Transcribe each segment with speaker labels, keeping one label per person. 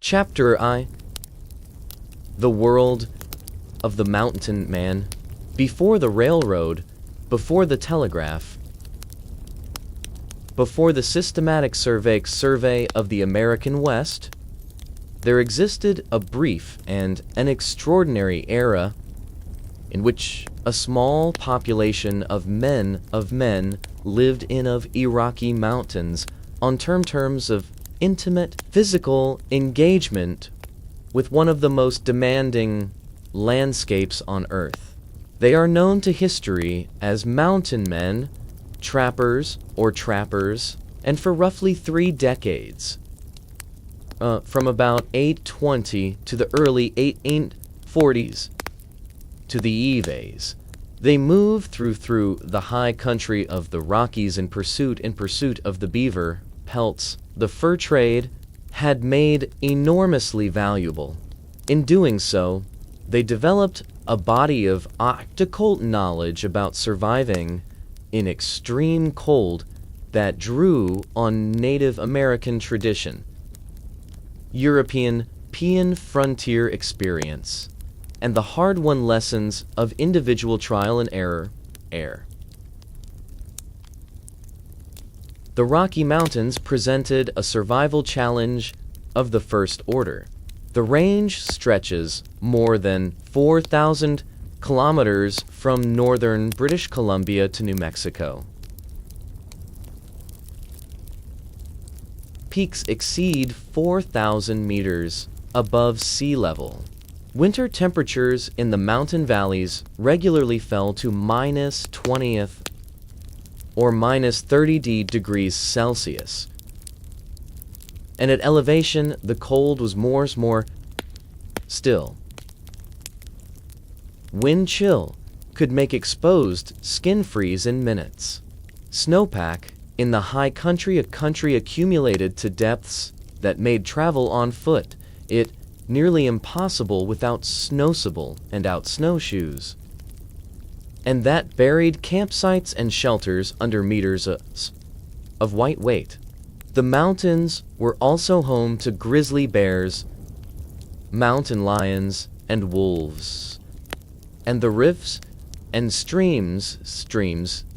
Speaker 1: Chapter I. The world of the mountain man, before the railroad, before the telegraph, before the systematic survey of the American West, there existed a brief and an extraordinary era in which a small population of men lived in of Iraqi mountains on terms of intimate physical engagement with one of the most demanding landscapes on earth. They are known to history as mountain men, trappers, and for roughly 3 decades, from about 820 to the early 840s to the Eves, they moved through the high country of the Rockies in pursuit of the beaver pelts the fur trade had made enormously valuable. In doing so, they developed a body of occult knowledge about surviving in extreme cold that drew on Native American tradition, European frontier experience, and the hard-won lessons of individual trial and error. The Rocky Mountains presented a survival challenge of the first order. The range stretches more than 4,000 kilometers from northern British Columbia to New Mexico. Peaks exceed 4,000 meters above sea level. Winter temperatures in the mountain valleys regularly fell to -20 or -30 degrees Celsius. And at elevation, the cold was more still. Wind chill could make exposed skin freeze in minutes. Snowpack in the high country accumulated to depths that made travel on foot nearly impossible without snowshoes and snowshoes. And that buried campsites and shelters under meters of white weight. The mountains were also home to grizzly bears, mountain lions, and wolves. And the rifts and streams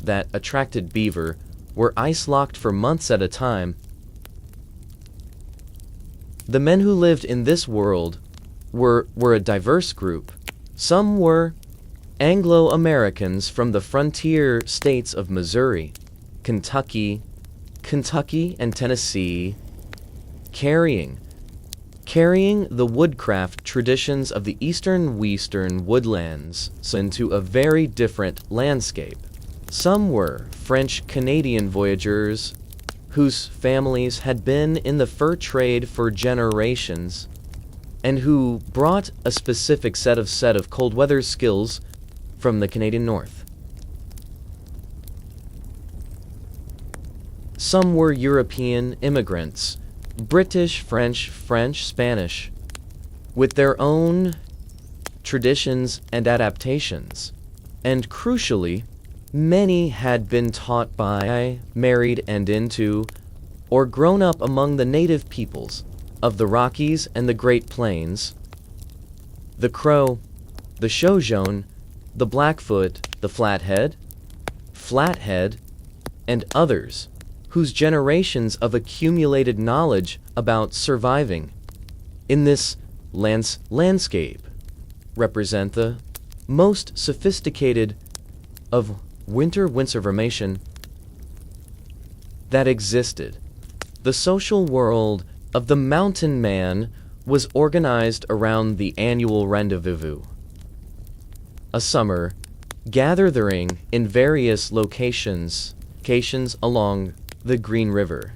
Speaker 1: that attracted beaver were ice-locked for months at a time. The men who lived in this world were a diverse group. Some were Anglo-Americans from the frontier states of Missouri, Kentucky, and Tennessee, carrying the woodcraft traditions of the eastern woodlands into a very different landscape. Some were French-Canadian voyageurs whose families had been in the fur trade for generations and who brought a specific set of cold weather skills from the Canadian North. Some were European immigrants, British, French, Spanish, with their own traditions and adaptations. And crucially, many had been taught by, married and into, or grown up among the native peoples of the Rockies and the Great Plains, the Crow, the Shoshone, the Blackfoot, the Flathead, and others, whose generations of accumulated knowledge about surviving in this landscape represent the most sophisticated of winter information that existed. The social world of the mountain man was organized around the annual rendezvous, a summer gathering in various locations along the Green River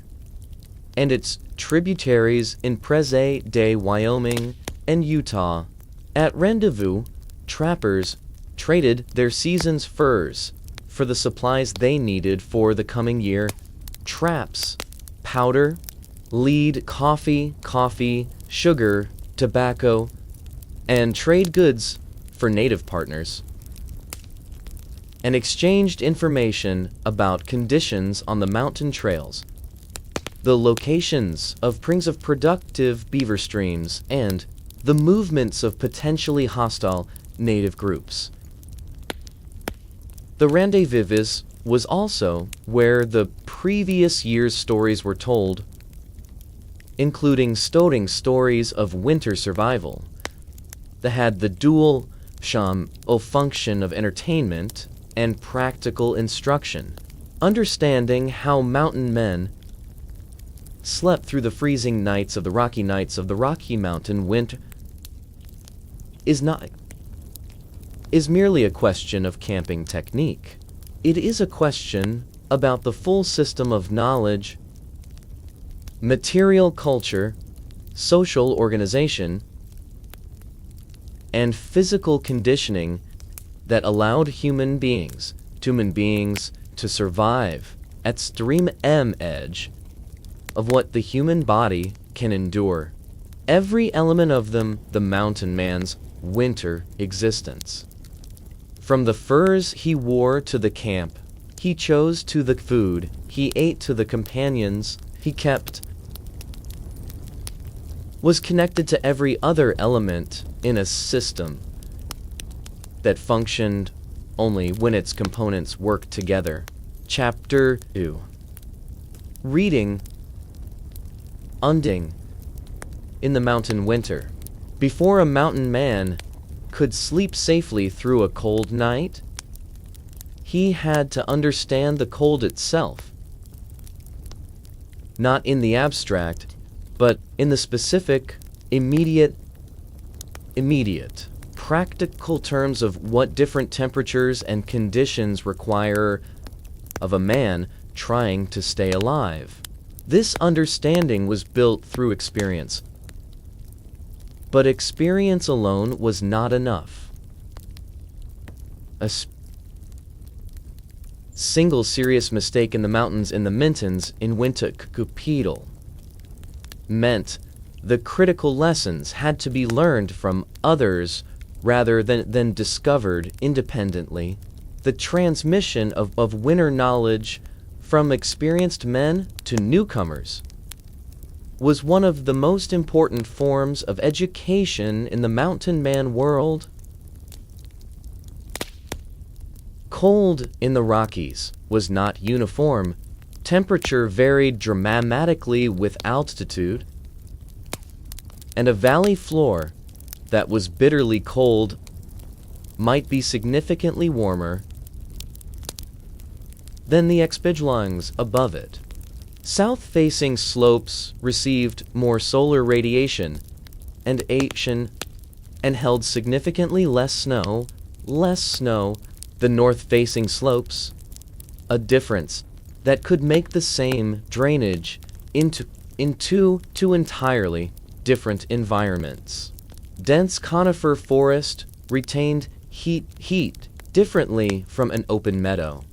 Speaker 1: and its tributaries in present-day Wyoming and Utah. At rendezvous, trappers traded their season's furs for the supplies they needed for the coming year: traps, powder, lead, coffee, sugar, tobacco, and trade goods for native partners, and exchanged information about conditions on the mountain trails. the locations of springs of productive beaver streams, and the movements of potentially hostile native groups. The rendezvous was also where the previous year's stories were told, including stories of winter survival that had the dual function of entertainment and practical instruction. Understanding how mountain men slept through the freezing nights of the Rocky Mountain winter is merely a question of camping technique. It is a question about the full system of knowledge, material culture, social organization, and physical conditioning that allowed human beings to survive at extreme edge of what the human body can endure. Every element of the mountain man's winter existence. From the furs he wore to the camp he chose to the food he ate to the companions he kept, was connected to every other element in a system that functioned only when its components worked together. Chapter 2. Reading Unding in the mountain winter. Before a mountain man could sleep safely through a cold night, he had to understand the cold itself, not in the abstract, but in the specific, immediate, practical terms of what different temperatures and conditions require of a man trying to stay alive. This understanding was built through experience. But experience alone was not enough. A single serious mistake in the mountains in the Mintons in winter capital meant the critical lessons had to be learned from others rather than discovered independently. The transmission of winter knowledge from experienced men to newcomers was one of the most important forms of education in the mountain man world. Cold in the Rockies was not uniform. Temperature varied dramatically with altitude, and a valley floor that was bitterly cold might be significantly warmer than the expansions above it. South-facing slopes received more solar radiation and held significantly less snow than north-facing slopes, a difference that could make the same drainage into two entirely different environments. Dense conifer forest retained heat differently from an open meadow.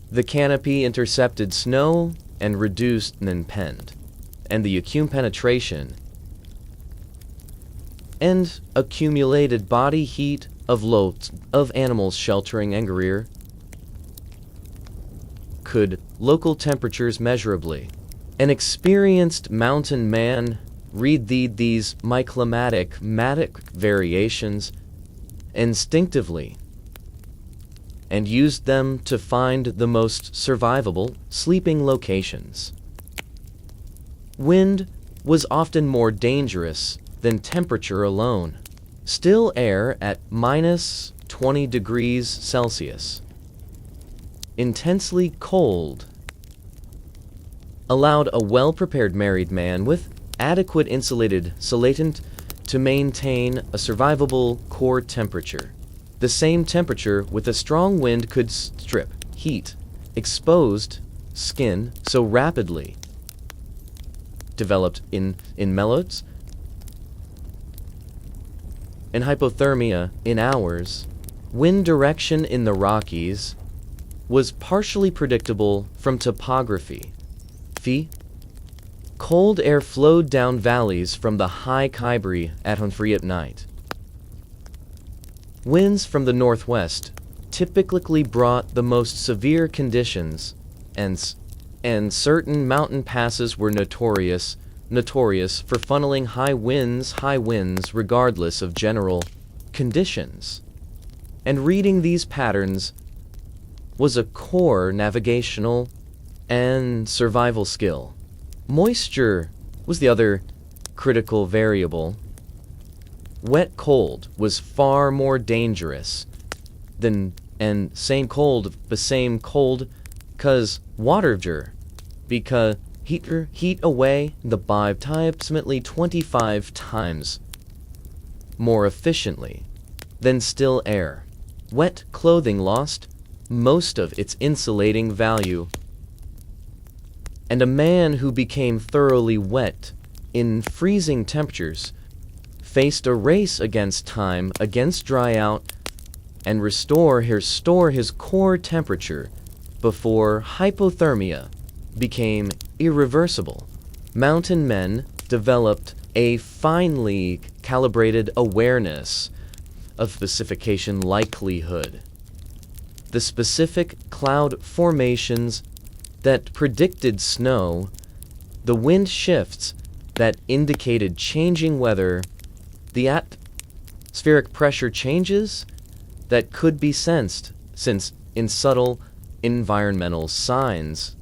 Speaker 1: The canopy intercepted snow and reduced and the vacuum penetration and accumulated body heat of loads of animals sheltering Angrier could local temperatures measurably. An experienced mountain man read these climatic variations instinctively and used them to find the most survivable sleeping locations. Wind was often more dangerous than temperature alone. Still air at minus 20 degrees Celsius, intensely cold, allowed a well-prepared married man with adequate insulatant to maintain a survivable core temperature. The same temperature with a strong wind could strip heat exposed skin so rapidly developed in mellows and hypothermia in hours. Wind direction in the Rockies was partially predictable from topography. Cold air flowed down valleys from the high Khyber at Humphrey at night. Winds from the northwest typically brought the most severe conditions, and and certain mountain passes were notorious for funneling high winds regardless of general conditions. And reading these patterns was a core navigational and survival skill. Moisture was the other critical variable. Wet cold was far more dangerous than same cold, cause water because heat away the by approximately 25 times more efficiently than still air. Wet clothing lost most of its insulating value, and a man who became thoroughly wet in freezing temperatures faced a race against time, against dry out, and restore his core temperature before hypothermia became irreversible. Mountain men developed a finely calibrated awareness of specification likelihood. The specific cloud formations that predicted snow, the wind shifts that indicated changing weather, the atmospheric pressure changes that could be sensed in subtle environmental signs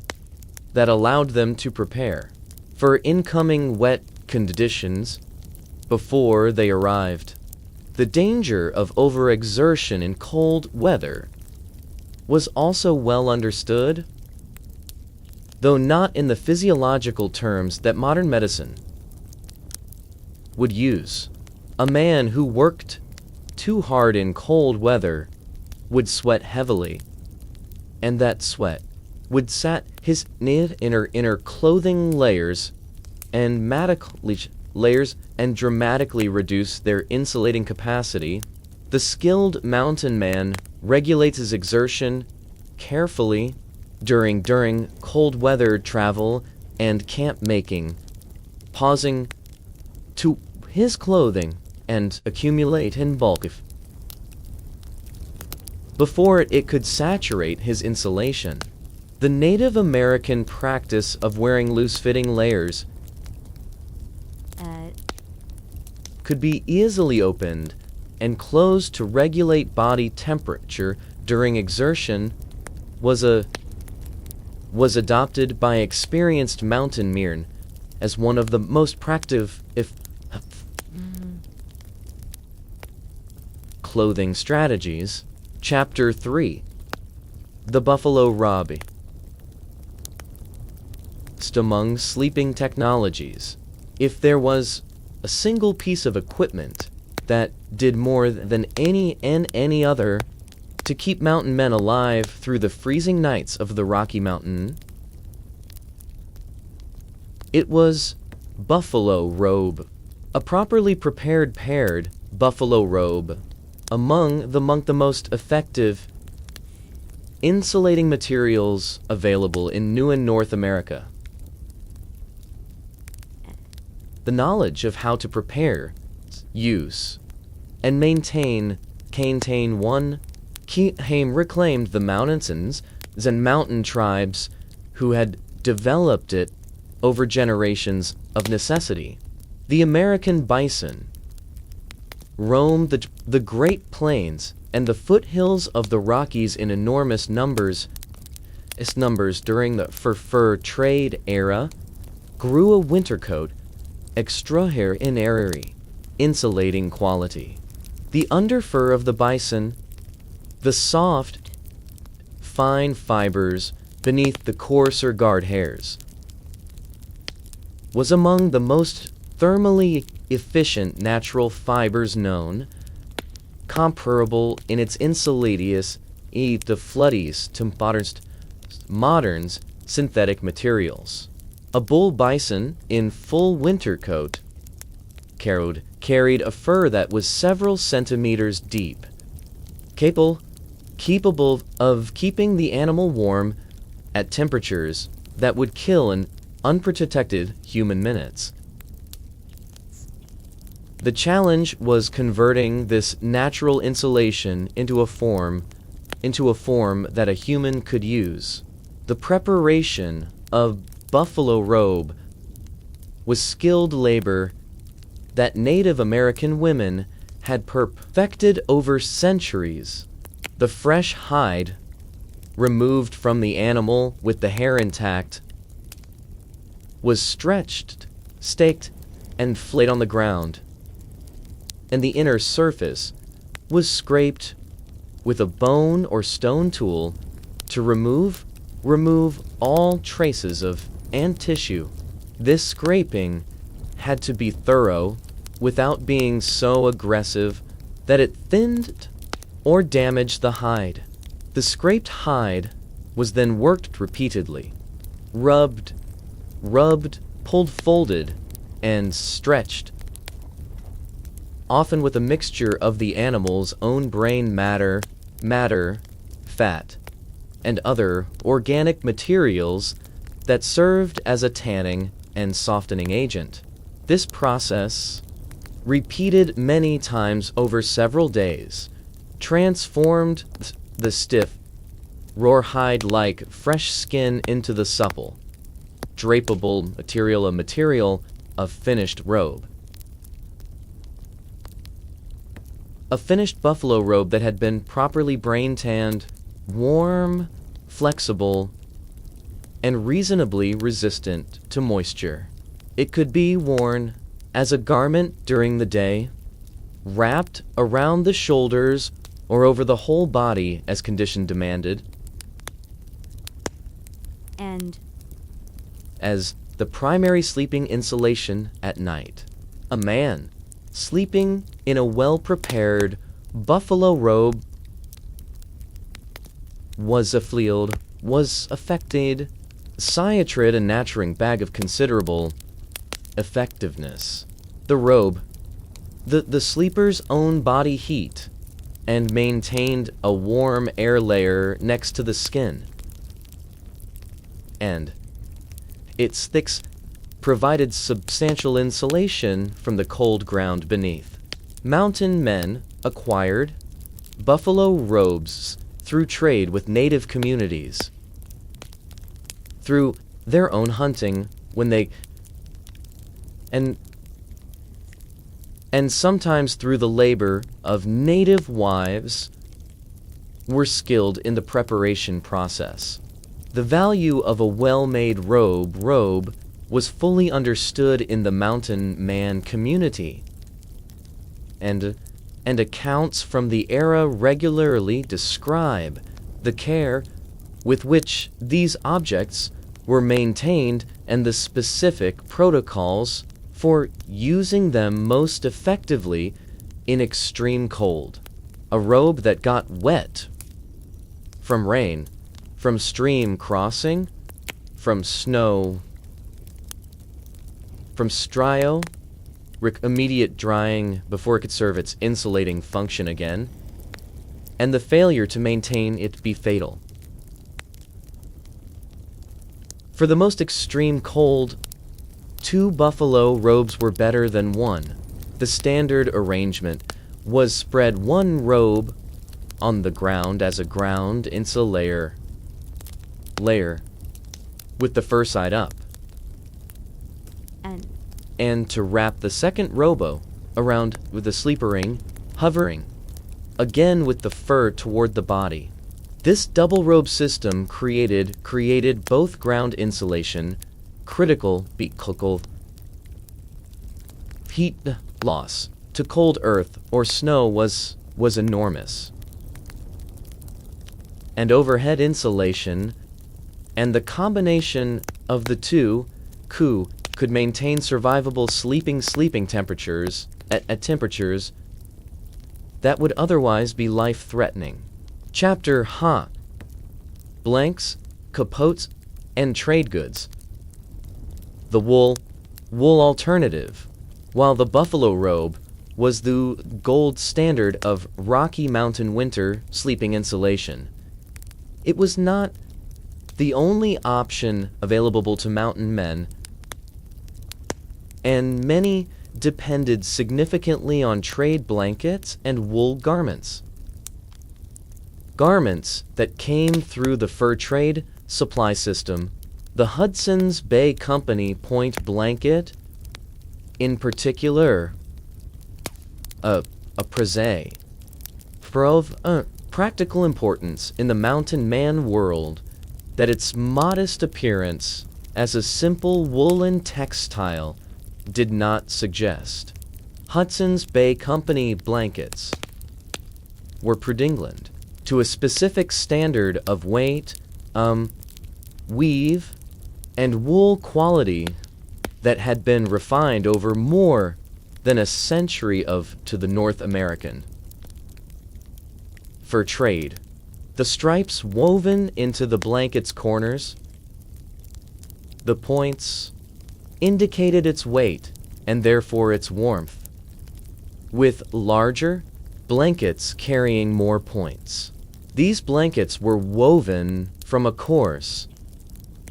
Speaker 1: that allowed them to prepare for incoming wet conditions before they arrived. The danger of overexertion in cold weather was also well understood, though not in the physiological terms that modern medicine would use. A man who worked too hard in cold weather would sweat heavily, and that sweat would sat his inner clothing layers and dramatically reduce their insulating capacity. The skilled mountain man regulates his exertion carefully during cold weather travel and camp making, pausing to his clothing and accumulate in bulk before it could saturate his insulation. The Native American practice of wearing loose-fitting layers could be easily opened and closed to regulate body temperature during exertion was adopted by experienced mountaineers as one of the most practical clothing strategies. Chapter 3. The Buffalo Robe. Among sleeping technologies, if there was a single piece of equipment that did more than any other to keep mountain men alive through the freezing nights of the Rocky Mountain, it was buffalo robe. A properly prepared paired buffalo robe among the most effective insulating materials available in New and North America. The knowledge of how to prepare, use, and maintain one reclaimed the mountains and mountain tribes who had developed it over generations of necessity. The American bison roamed the Great Plains and the foothills of the Rockies in enormous numbers during the fur trade era, grew a winter coat extraordinary insulating quality. The underfur of the bison, the soft, fine fibers beneath the coarser guard hairs, was among the most thermally efficient natural fibers known, comparable in its insulatiousness to modern synthetic materials. A bull bison in full winter coat carried a fur that was several centimeters deep, capable of keeping the animal warm at temperatures that would kill an unprotected human minutes. The challenge was converting this natural insulation into a form that a human could use. The preparation A buffalo robe was skilled labor that Native American women had perfected over centuries. The fresh hide, removed from the animal with the hair intact, was stretched, staked, and flayed on the ground, and the inner surface was scraped with a bone or stone tool to remove all traces of and tissue. This scraping had to be thorough without being so aggressive that it thinned or damaged the hide. The scraped hide was then worked repeatedly, rubbed, pulled, folded, and stretched, often with a mixture of the animal's own brain matter, fat, and other organic materials that served as a tanning and softening agent. This process, repeated many times over several days, transformed the stiff, rawhide-like fresh skin into the supple, drapable material of finished robe. A finished buffalo robe that had been properly brain-tanned, warm, flexible, and reasonably resistant to moisture. It could be worn as a garment during the day, wrapped around the shoulders or over the whole body as condition demanded,
Speaker 2: and
Speaker 1: as the primary sleeping insulation at night. A man sleeping in a well-prepared buffalo robe was affected sciatrid, a nurturing bag of considerable effectiveness. The robe, the sleeper's own body heat, and maintained a warm air layer next to the skin, and its thicks provided substantial insulation from the cold ground beneath. Mountain men acquired buffalo robes through trade with native communities, through their own hunting and sometimes through the labor of native wives were skilled in the preparation process. The value of a well-made robe was fully understood in the mountain man community, and accounts from the era regularly describe the care with which these objects were maintained and the specific protocols for using them most effectively in extreme cold. A robe that got wet from rain, from stream crossing, from snow, from strio, immediate drying before it could serve its insulating function again, and the failure to maintain it be fatal. For the most extreme cold, 2 buffalo robes were better than 1. The standard arrangement was spread 1 robe on the ground as a ground insulator layer with the fur side up, and to wrap the second robe around with the sleeper ring, hovering again with the fur toward the body. This double robe system created both ground insulation, critical heat loss to cold earth or snow was enormous, and overhead insulation, and the combination of the two could maintain survivable sleeping temperatures at temperatures that would otherwise be life-threatening. Chapter blanks, capotes, and trade goods. The wool alternative. While the buffalo robe was the gold standard of Rocky Mountain winter sleeping insulation, it was not the only option available to mountain men, and many depended significantly on trade blankets and wool garments. Garments that came through the fur trade supply system The Hudson's Bay Company point blanket, in particular, a prese, of practical importance in the mountain man world, that its modest appearance as a simple woolen textile did not suggest. Hudson's Bay Company blankets were England to a specific standard of weight, weave, and wool quality that had been refined over more than a century to the North American. For trade, the stripes woven into the blanket's corners, the points, indicated its weight and therefore its warmth, with larger blankets carrying more points. These blankets were woven from a coarse,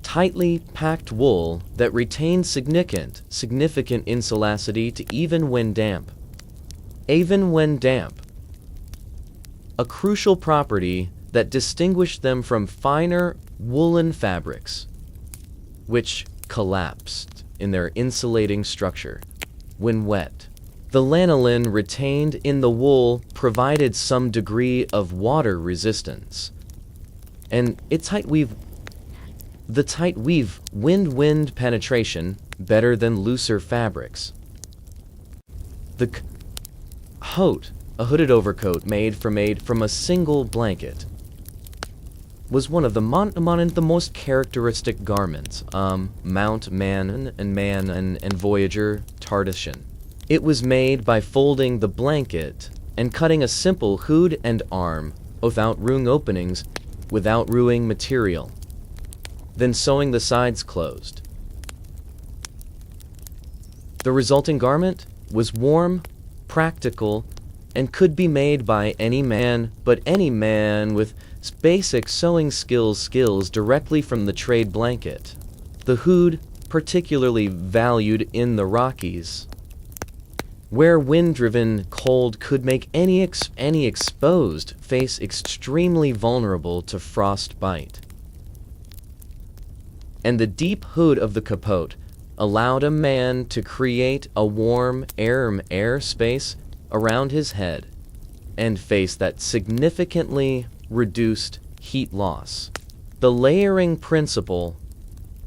Speaker 1: tightly packed wool that retained significant insularity to even when damp. A crucial property that distinguished them from finer woolen fabrics, which collapsed in their insulating structure when wet. The lanolin retained in the wool provided some degree of water resistance, and the tight weave wind penetration better than looser fabrics. The coat, a hooded overcoat made from a single blanket, was one of the most characteristic garments, Mount Man and Voyager Tartessian. It was made by folding the blanket and cutting a simple hood and arm without ruining material, then sewing the sides closed. The resulting garment was warm, practical, and could be made by any man with basic sewing skills directly from the trade blanket. The hood, particularly valued in the Rockies, where wind-driven cold could make any exposed face extremely vulnerable to frostbite. And the deep hood of the capote allowed a man to create a warm air space around his head and face that significantly reduced heat loss. The layering principle,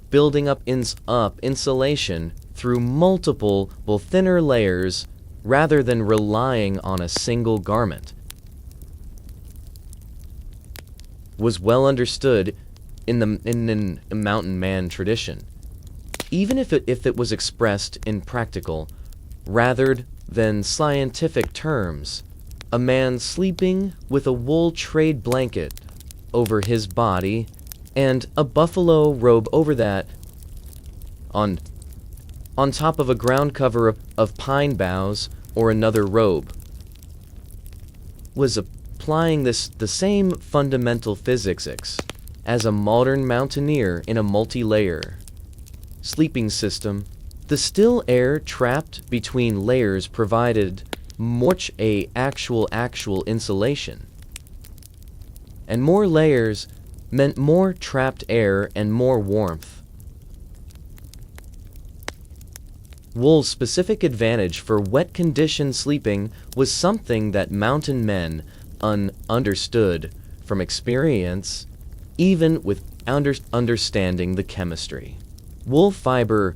Speaker 1: building up insulation through multiple thinner layers rather than relying on a single garment, was well understood in the mountain man tradition, even if it was expressed in practical rather than scientific terms. A man sleeping with a wool trade blanket over his body and a buffalo robe over that, on top of a ground cover of pine boughs or another robe, was applying the same fundamental physics as a modern mountaineer in a multi-layer sleeping system. The still air trapped between layers provided much actual insulation, and more layers meant more trapped air and more warmth. Wool's specific advantage for wet condition sleeping was something that mountain men understood from experience, even with understanding the chemistry. Wool fiber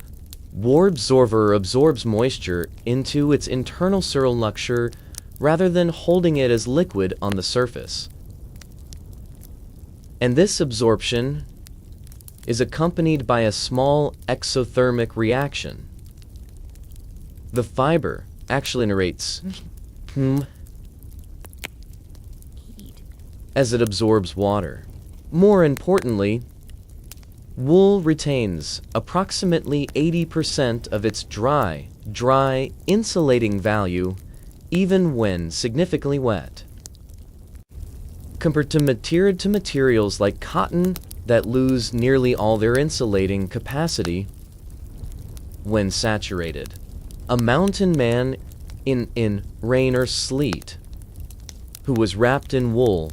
Speaker 1: absorbs moisture into its internal structure rather than holding it as liquid on the surface. And this absorption is accompanied by a small exothermic reaction. The fiber actually generates heat as it absorbs water. More importantly, wool retains approximately 80% of its dry insulating value even when significantly wet, compared to materials like cotton that lose nearly all their insulating capacity when saturated. A mountain man in rain or sleet who was wrapped in wool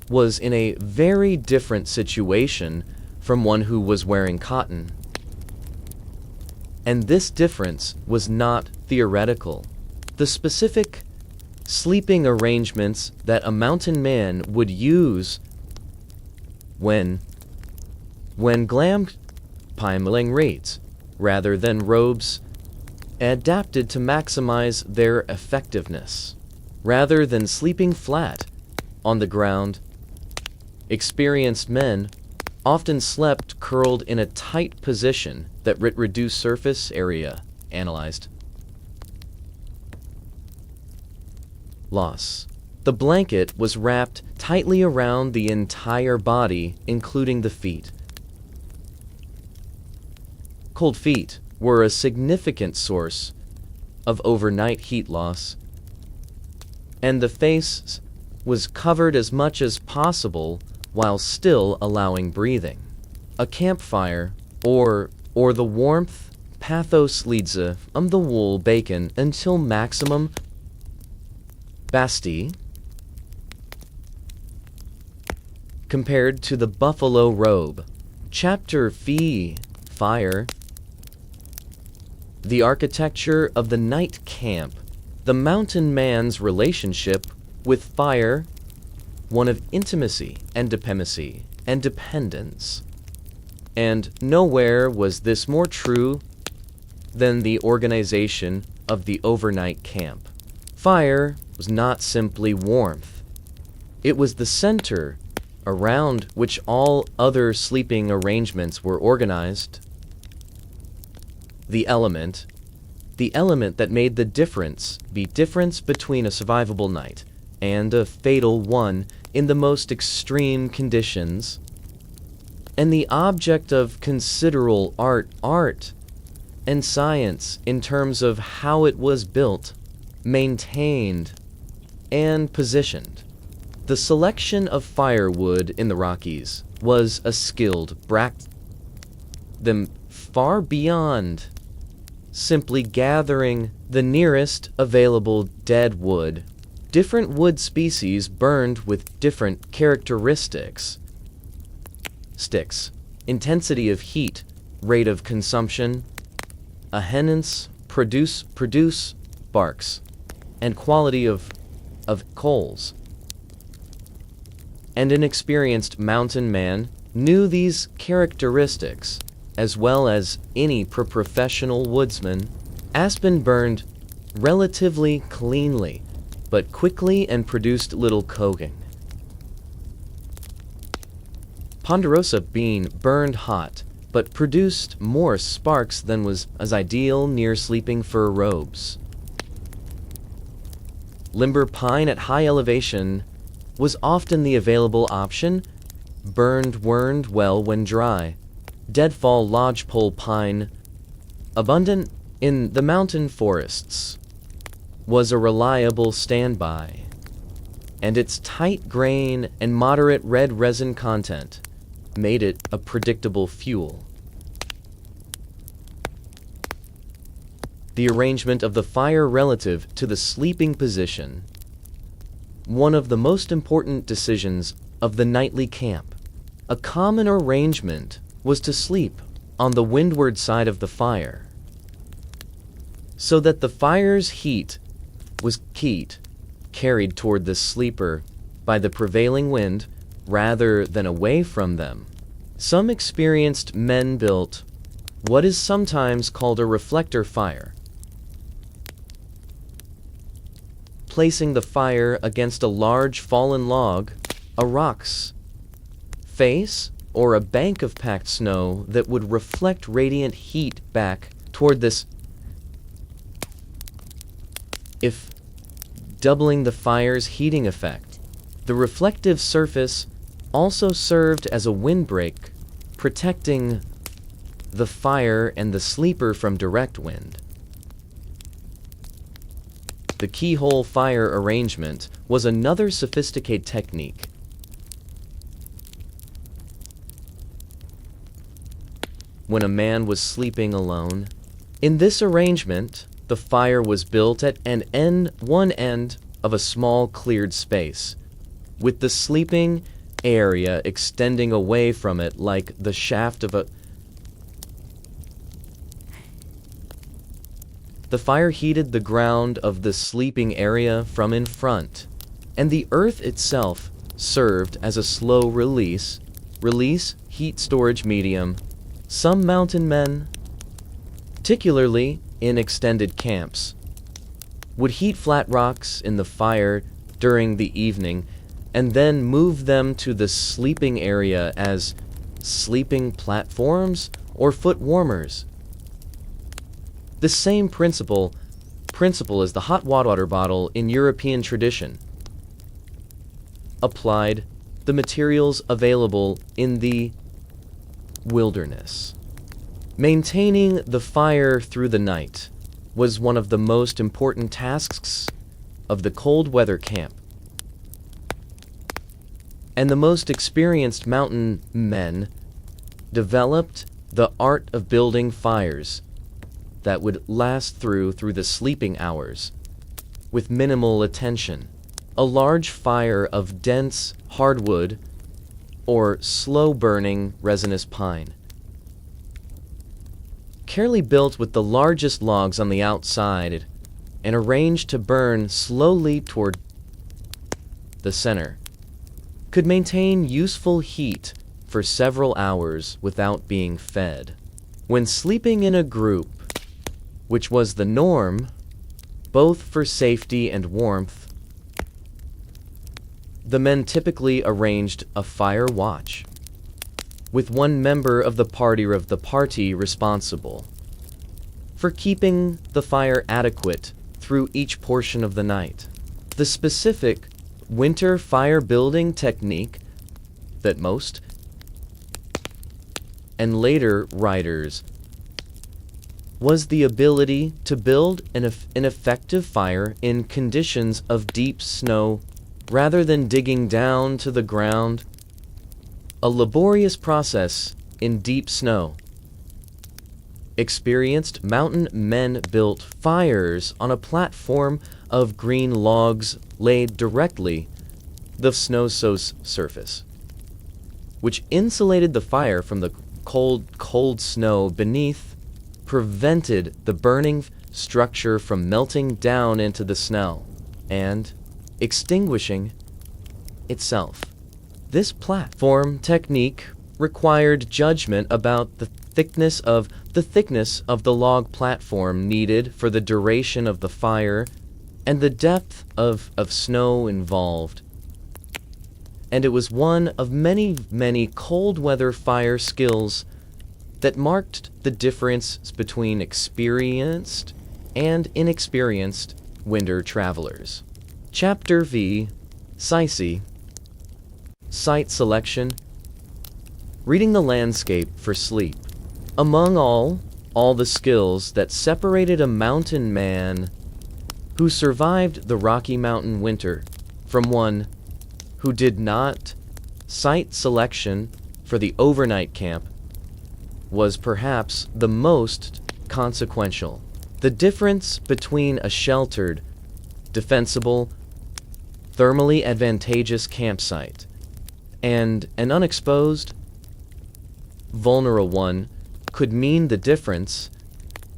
Speaker 1: was in a very different situation from one who was wearing cotton. And this difference was not theoretical. The specific sleeping arrangements that a mountain man would use when glamping rates, rather than robes, adapted to maximize their effectiveness. Rather than sleeping flat on the ground, experienced men often slept curled in a tight position that reduced surface area. Analyzed. Loss. The blanket was wrapped tightly around the entire body, including the feet. Cold feet were a significant source of overnight heat loss, and the face was covered as much as possible while still allowing breathing. A campfire, or the warmth pathos the wool bacon until maximum basti, compared to the buffalo robe. Chapter Fire. The architecture of the night camp. The mountain man's relationship with fire, one of intimacy and dependency and dependence. And nowhere was this more true than the organization of the overnight camp. Fire was not simply warmth. It was the center around which all other sleeping arrangements were organized. The element that made the difference between a survivable night and a fatal one in the most extreme conditions, and the object of considerable art and science in terms of how it was built, maintained, and positioned. The selection of firewood in the Rockies was a skilled them far beyond simply gathering the nearest available dead wood. Different wood species burned with different characteristics. Sticks, intensity of heat, rate of consumption, ahennance, produce sparks, and quality of coals. And an experienced mountain man knew these characteristics as well as any professional woodsman. Aspen burned relatively cleanly, but quickly and produced little coking. Ponderosa bean burned hot, but produced more sparks than was as ideal near sleeping fir robes. Limber pine at high elevation was often the available option, burned well when dry. Deadfall lodgepole pine, abundant in the mountain forests, was a reliable standby, and its tight grain and moderate red resin content made it a predictable fuel. The arrangement of the fire relative to the sleeping position, one of the most important decisions of the nightly camp. A common arrangement was to sleep on the windward side of the fire, so that the fire's heat was carried toward the sleeper by the prevailing wind rather than away from them. Some experienced men built what is sometimes called a reflector fire, placing the fire against a large fallen log, a rock's face, or a bank of packed snow that would reflect radiant heat back toward this, if doubling the fire's heating effect. The reflective surface also served as a windbreak, protecting the fire and the sleeper from direct wind. The keyhole fire arrangement was another sophisticated technique. When a man was sleeping alone, in this arrangement, the fire was built at one end of a small cleared space, with the sleeping area extending away from it like the shaft of a... The fire heated the ground of the sleeping area from in front, and the earth itself served as a slow release heat storage medium. Some mountain men, particularly in extended camps, would heat flat rocks in the fire during the evening and then move them to the sleeping area as sleeping platforms or foot warmers. The same principle as the hot water bottle in European tradition applied the materials available in the wilderness. Maintaining the fire through the night was one of the most important tasks of the cold weather camp. And the most experienced mountain men developed the art of building fires that would last through the sleeping hours with minimal attention. A large fire of dense hardwood or slow-burning resinous pine, carefully built with the largest logs on the outside and arranged to burn slowly toward the center, could maintain useful heat for several hours without being fed. When sleeping in a group, which was the norm, both for safety and warmth, the men typically arranged a fire watch, with one member of the party responsible for keeping the fire adequate through each portion of the night. The specific winter fire building technique that most and later writers was the ability to build an effective fire in conditions of deep snow rather than digging down to the ground, a laborious process in deep snow. Experienced mountain men built fires on a platform of green logs laid directly the snow-soaked surface, which insulated the fire from the cold snow beneath, prevented the burning structure from melting down into the snow and extinguishing itself. This platform technique required judgment about the thickness of the log platform needed for the duration of the fire and the depth of snow involved. And it was one of many cold weather fire skills that marked the difference between experienced and inexperienced winter travelers. Chapter V. Site selection. Reading the landscape for sleep. Among all the skills that separated a mountain man who survived the Rocky Mountain winter from one who did not, site selection for the overnight camp was perhaps the most consequential. The difference between a sheltered, defensible, thermally advantageous campsite and an unexposed, vulnerable one could mean the difference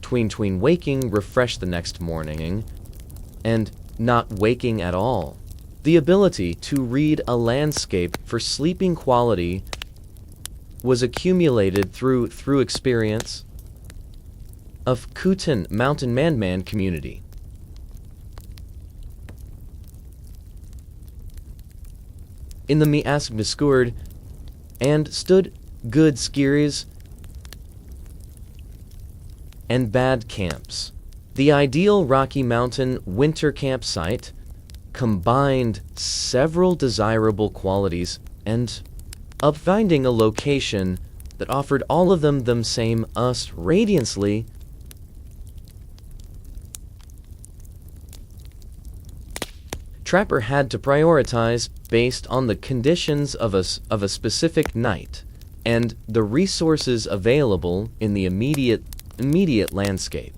Speaker 1: between waking refreshed the next morning and not waking at all. The ability to read a landscape for sleeping quality was accumulated through experience of Kutan mountain man community. In the Miasmiskurd and stood good skiers and bad camps. The ideal Rocky Mountain winter campsite combined several desirable qualities and of finding a location that offered all of them same radiantly Trapper had to prioritize based on the conditions of a specific night and the resources available in the immediate landscape.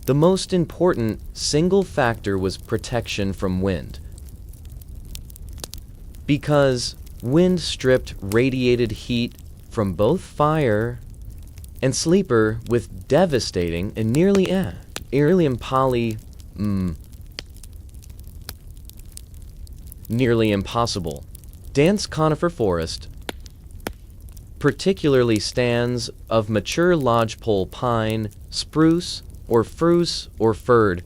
Speaker 1: The most important single factor was protection from wind, because wind-stripped radiated heat from both fire and sleeper with devastating and nearly impossible dense conifer forest, particularly stands of mature lodgepole pine, spruce, or fir,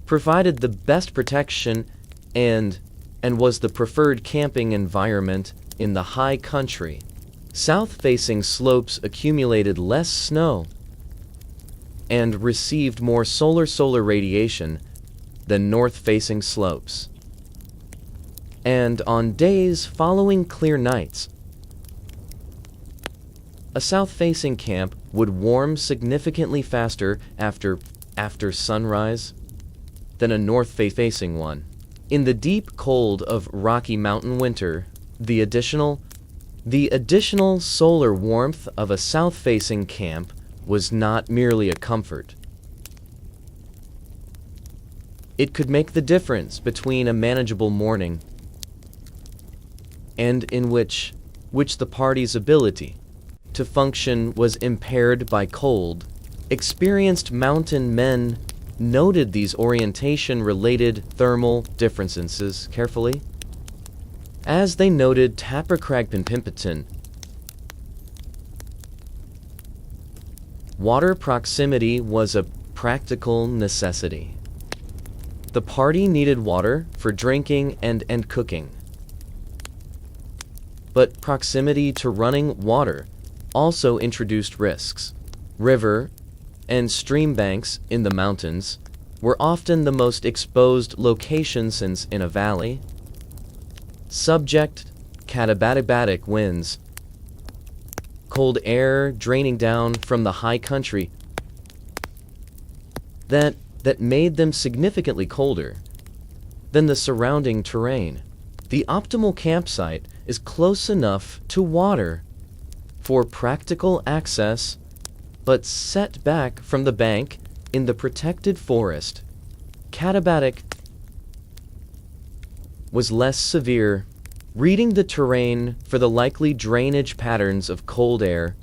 Speaker 1: provided the best protection and was the preferred camping environment in the high country. South-facing slopes accumulated less snow and received more solar radiation than north-facing slopes. And on days following clear nights, a south-facing camp would warm significantly faster after sunrise than a north-facing one. In the deep cold of Rocky Mountain winter, the additional solar warmth of a south-facing camp was not merely a comfort. It could make the difference between a manageable morning and in which the party's ability to function was impaired by cold. Experienced mountain men noted these orientation-related thermal differences carefully. As they noted Tapracragpinpimpitin, water proximity was a practical necessity. The party needed water for drinking and cooking. But proximity to running water also introduced risks. River and stream banks in the mountains were often the most exposed locations since in a valley, subject katabatic winds, cold air draining down from the high country that made them significantly colder than the surrounding terrain. The optimal campsite is close enough to water for practical access, but set back from the bank in the protected forest. Katabatic was less severe. Reading the terrain for the likely drainage patterns of cold air,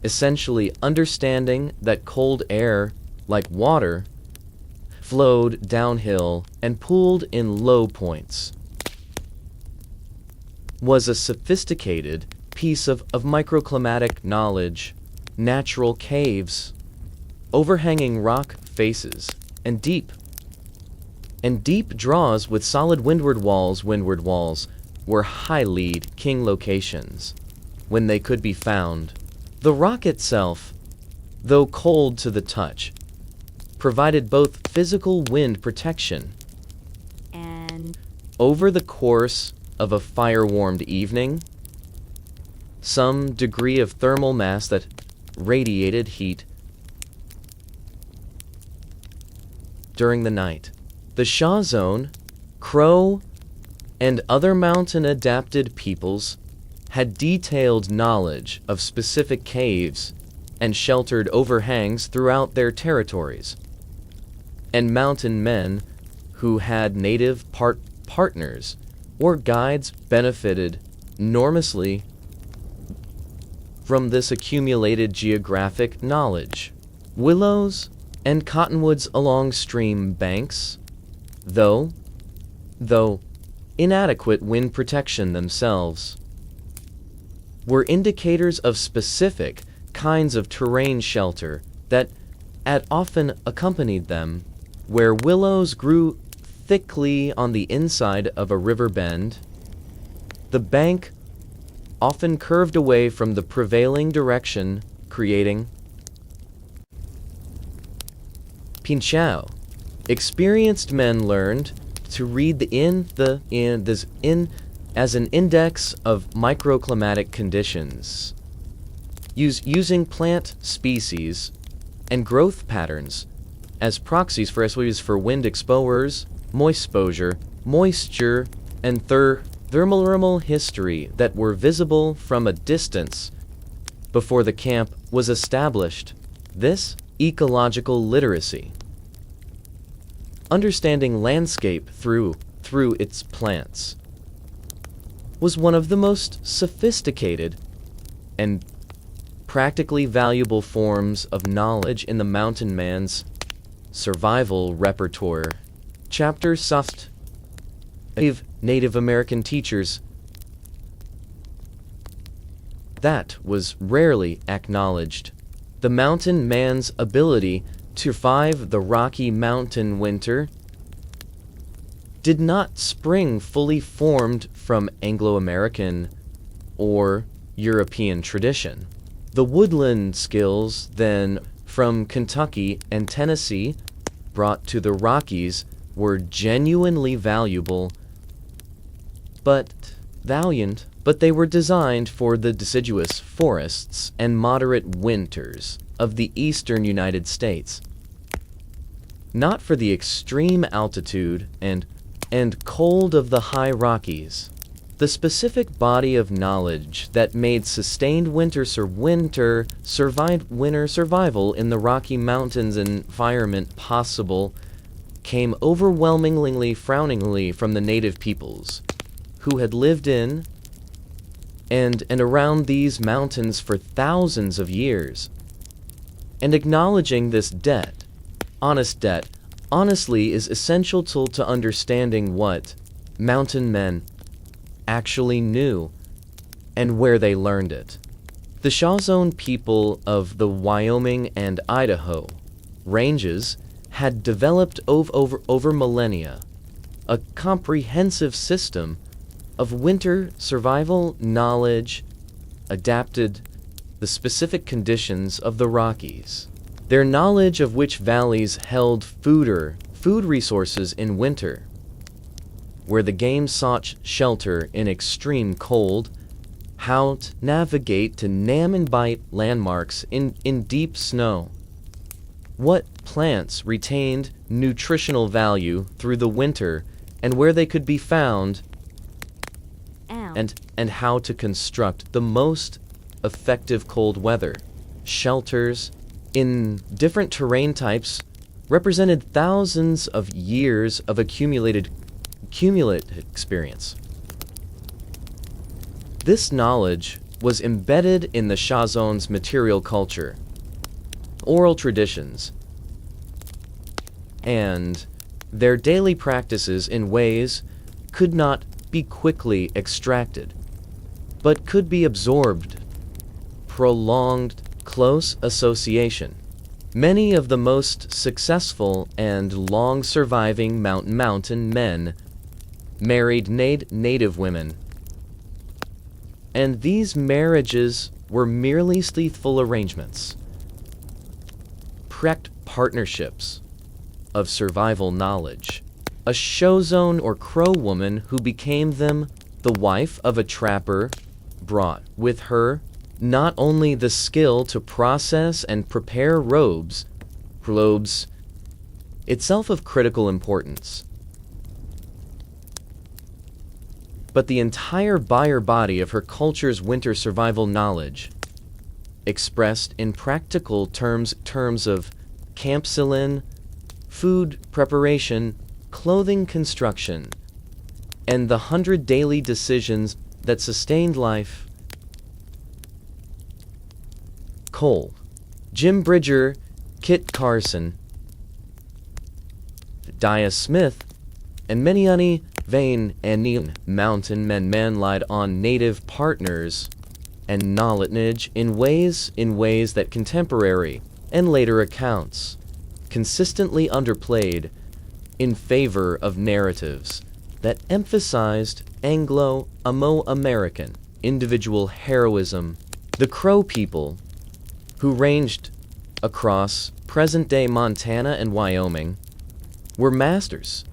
Speaker 1: essentially understanding that cold air, like water, flowed downhill and pooled in low points, was a sophisticated piece of microclimatic knowledge. Natural caves, overhanging rock faces, and deep draws with solid windward walls were high lead king locations when they could be found. The rock itself, though cold to the touch, provided both physical wind protection and, over the course of a fire-warmed evening, some degree of thermal mass that radiated heat during the night. The Shah Zone, Crow, and other mountain-adapted peoples had detailed knowledge of specific caves and sheltered overhangs throughout their territories, and mountain men who had native partners or guides benefited enormously from this accumulated geographic knowledge. Willows and cottonwoods along stream banks, though inadequate wind protection themselves, were indicators of specific kinds of terrain shelter that had often accompanied them. Where willows grew thickly on the inside of a river bend, the bank often curved away from the prevailing direction, creating pinchao. Experienced men learned to read the in as an index of microclimatic conditions, using plant species and growth patterns as proxies for wind exposures, moisture, and thermal history that were visible from a distance before the camp was established. This ecological literacy, understanding landscape through through its plants, was one of the most sophisticated and practically valuable forms of knowledge in the mountain man's survival repertoire. Chapter Soft Native American teachers that was rarely acknowledged. The mountain man's ability to survive the Rocky Mountain winter did not spring fully formed from Anglo-American or European tradition. The woodland skills then from Kentucky and Tennessee brought to the Rockies were genuinely valuable, but they were designed for the deciduous forests and moderate winters of the eastern United States, not for the extreme altitude and cold of the high Rockies. The specific body of knowledge that made sustained winter survival in the Rocky Mountains environment possible came overwhelmingly frowningly from the native peoples who had lived in and around these mountains for thousands of years. And acknowledging this debt, honestly is essential to understanding what mountain men actually knew and where they learned it. The Shawzone people of the Wyoming and Idaho ranges had developed over millennia a comprehensive system of winter survival knowledge adapted the specific conditions of the Rockies. Their knowledge of which valleys held food resources in winter, where the game sought shelter in extreme cold, how to navigate to Nam-and-bite landmarks in deep snow, what plants retained nutritional value through the winter and where they could be found, and how to construct the most effective cold weather shelters in different terrain types represented thousands of years of accumulated experience. This knowledge was embedded in the Shawzone's material culture, oral traditions, and their daily practices in ways could not be quickly extracted, but could be absorbed. Prolonged, close association. Many of the most successful and long-surviving mountain men married native women, and these marriages were merely lethal arrangements, partnerships of survival knowledge. A Shawzone or Crow woman who became the wife of a trapper brought with her not only the skill to process and prepare robes itself of critical importance, but the entire buyer body of her culture's winter survival knowledge, expressed in practical terms of campsilin, food preparation, clothing construction, and the 100 daily decisions that sustained life. Cole, Jim Bridger, Kit Carson, Dia Smith, and many Vane and Neon mountain men relied on native partners and knowledge in ways that contemporary and later accounts consistently underplayed in favor of narratives that emphasized Anglo-American individual heroism. The Crow people, who ranged across present-day Montana and Wyoming, were masters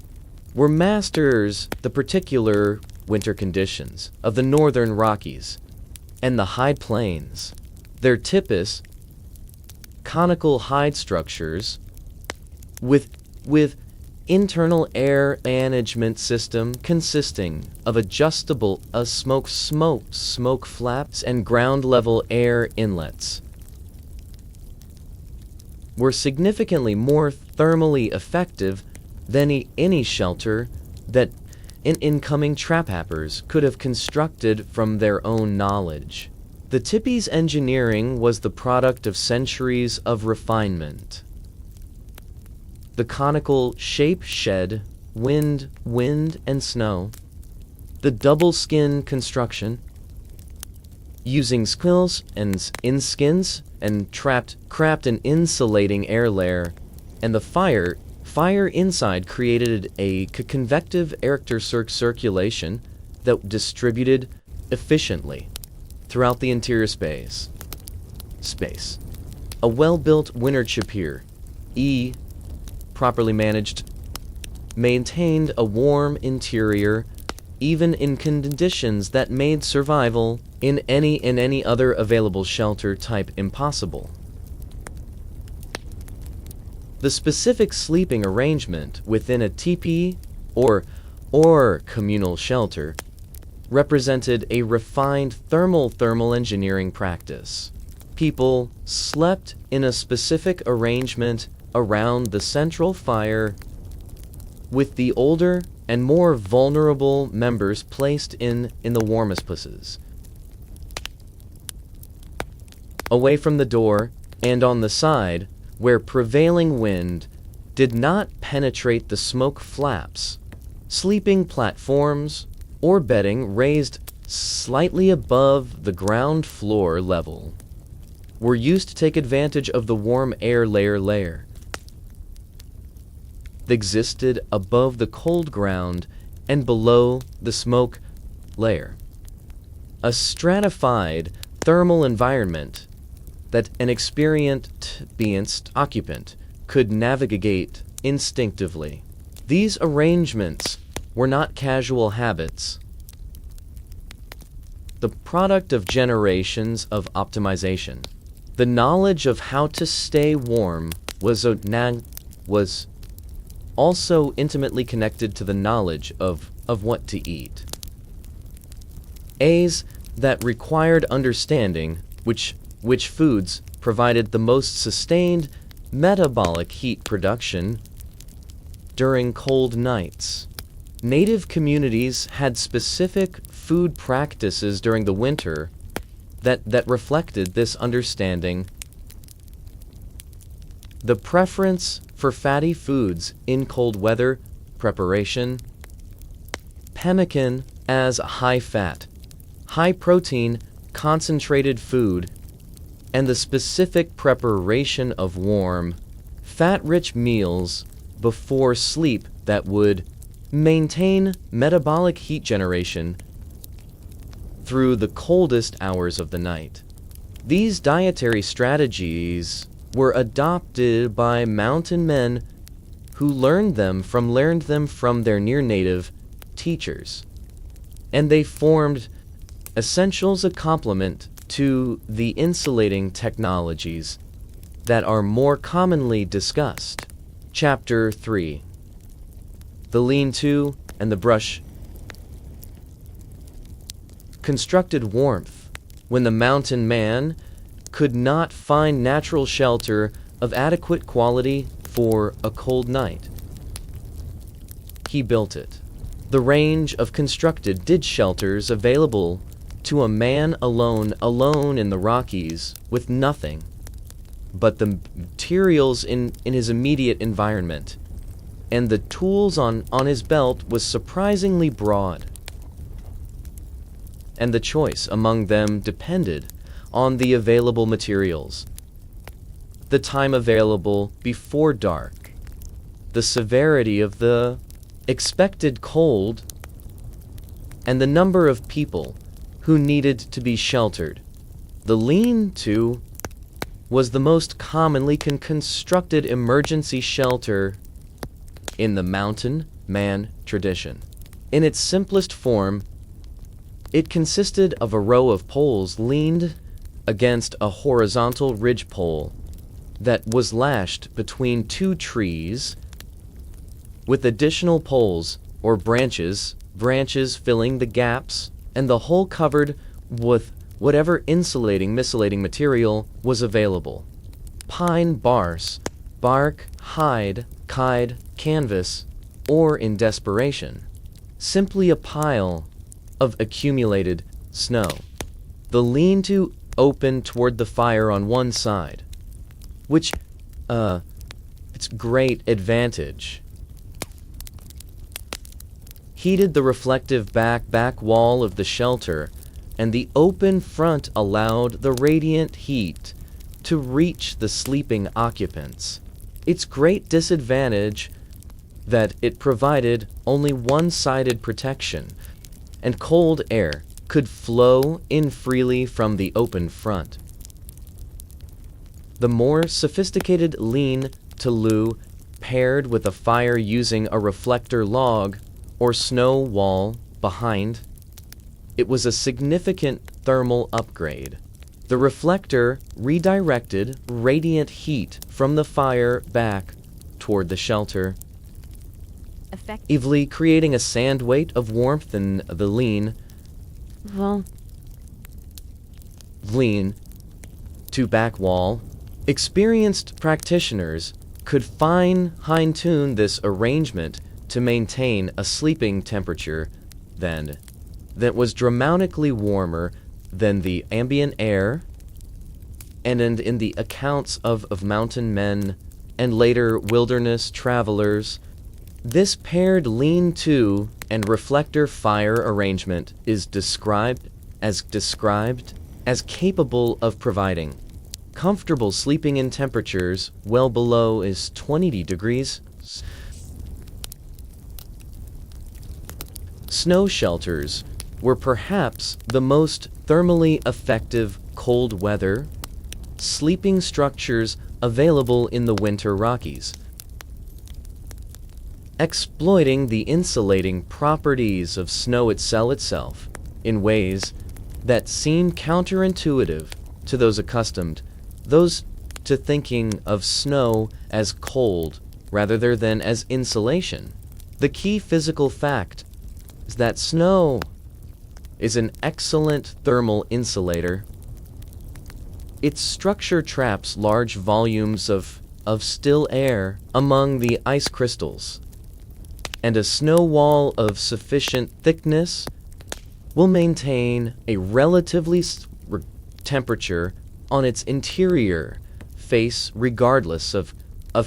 Speaker 1: the particular winter conditions of the northern Rockies and the high plains. Their tipis, conical hide structures with internal air management system consisting of adjustable smoke flaps and ground-level air inlets, were significantly more thermally effective than any shelter that incoming traphappers could have constructed from their own knowledge. The tipi's engineering was the product of centuries of refinement. The conical shape shed, wind, and snow. The double skin construction, using skills and in skins and craft an insulating air layer, and the fire inside created a convective air circulation that distributed efficiently throughout the interior space. A well-built winter chapir, properly managed, maintained a warm interior even in conditions that made survival in any other available shelter type impossible. The specific sleeping arrangement within a teepee or communal shelter represented a refined thermal engineering practice. People slept in a specific arrangement around the central fire, with the older and more vulnerable members placed in the warmest places, away from the door and on the side where prevailing wind did not penetrate the smoke flaps. Sleeping platforms or bedding raised slightly above the ground floor level were used to take advantage of the warm air layer that existed above the cold ground and below the smoke layer. A stratified thermal environment that an experienced occupant could navigate instinctively. These arrangements were not casual habits, the product of generations of optimization. The knowledge of how to stay warm was also intimately connected to the knowledge of what to eat. A's that required understanding which foods provided the most sustained metabolic heat production during cold nights. Native communities had specific food practices during the winter that reflected this understanding. The preference for fatty foods in cold weather preparation, pemmican as a high-fat, high-protein, concentrated food, and the specific preparation of warm, fat-rich meals before sleep that would maintain metabolic heat generation through the coldest hours of the night. These dietary strategies were adopted by mountain men who learned them from their near-native teachers, and they formed essentials a complement to the insulating technologies that are more commonly discussed. Chapter 3. The lean-to and the brush. Constructed warmth. When the mountain man could not find natural shelter of adequate quality for a cold night, he built it. The range of constructed ditch shelters available to a man alone in the Rockies with nothing but the materials in his immediate environment and the tools on his belt was surprisingly broad, and the choice among them depended on the available materials, the time available before dark, the severity of the expected cold, and the number of people who needed to be sheltered. The lean-to was the most commonly constructed emergency shelter in the mountain man tradition. In its simplest form, it consisted of a row of poles leaned against a horizontal ridgepole that was lashed between two trees, with additional poles or branches filling the gaps, and the whole covered with whatever miscelating material was available: pine, bark, hide, canvas, or in desperation, simply a pile of accumulated snow. The lean-to opened toward the fire on one side, which, its great advantage, heated the reflective back wall of the shelter, and the open front allowed the radiant heat to reach the sleeping occupants. Its great disadvantage that it provided only one-sided protection, and cold air could flow in freely from the open front. The more sophisticated lean-to paired with a fire using a reflector log or snow wall behind, it was a significant thermal upgrade. The reflector redirected radiant heat from the fire back toward the shelter, effectively creating a sand weight of warmth in the lean to back wall. Experienced practitioners could fine-tune this arrangement to maintain a sleeping temperature that was dramatically warmer than the ambient air, and in the accounts of mountain men and later wilderness travelers, this paired lean-to and reflector fire arrangement is described as capable of providing comfortable sleeping in temperatures well below 20 degrees. Snow shelters were perhaps the most thermally effective cold weather sleeping structures available in the winter Rockies, exploiting the insulating properties of snow itself in ways that seem counterintuitive to those to thinking of snow as cold rather than as insulation. The key physical fact is that snow is an excellent thermal insulator. Its structure traps large volumes of still air among the ice crystals, and a snow wall of sufficient thickness will maintain a relatively temperature on its interior face regardless of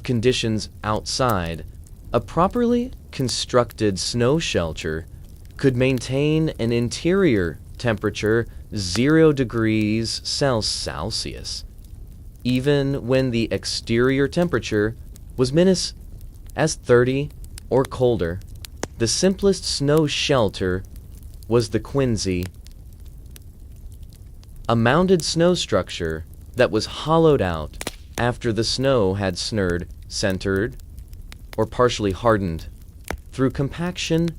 Speaker 1: conditions outside. A properly constructed snow shelter could maintain an interior temperature 0 degrees Celsius, even when the exterior temperature was -30 or colder. The simplest snow shelter was the quinzhee, a mounded snow structure that was hollowed out after the snow had centered, or partially hardened through compaction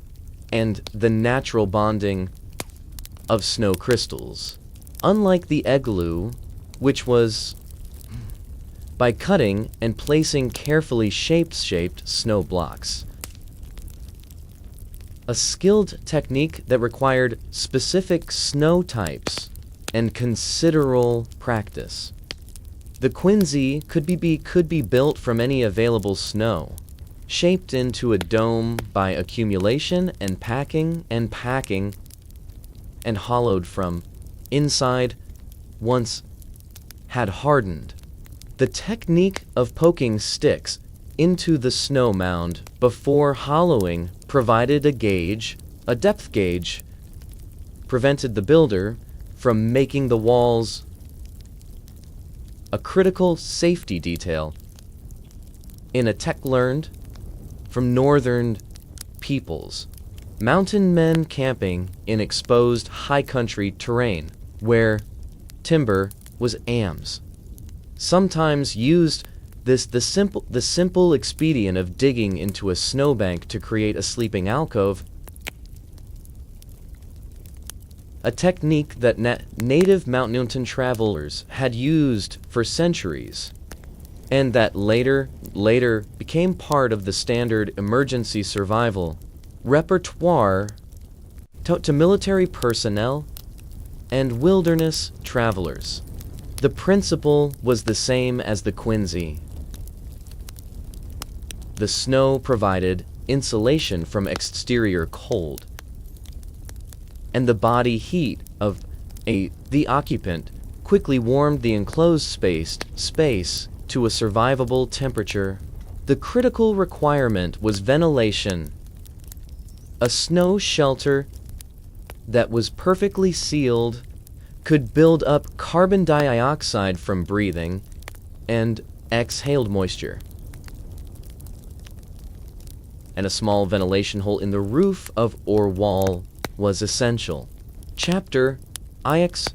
Speaker 1: and the natural bonding of snow crystals. Unlike the igloo, which was by cutting and placing carefully shaped snow blocks, a skilled technique that required specific snow types and considerable practice. The quinzhee could be built from any available snow, shaped into a dome by accumulation and packing, and hollowed from inside once had hardened. The technique of poking sticks into the snow mound before hollowing provided a depth gauge, prevented the builder from making the walls a critical safety detail. In a tech learned from northern peoples, mountain men camping in exposed high country terrain where timber was sometimes used the simple expedient of digging into a snowbank to create a sleeping alcove, a technique that native mountain travelers had used for centuries, and that later became part of the standard emergency survival repertoire to military personnel and wilderness travelers. The principle was the same as the quinzhee. The snow provided insulation from exterior cold, and the body heat of the occupant quickly warmed the enclosed space to a survivable temperature. The critical requirement was ventilation. A snow shelter that was perfectly sealed could build up carbon dioxide from breathing and exhaled moisture. And a small ventilation hole in the roof or wall was essential. Chapter IX.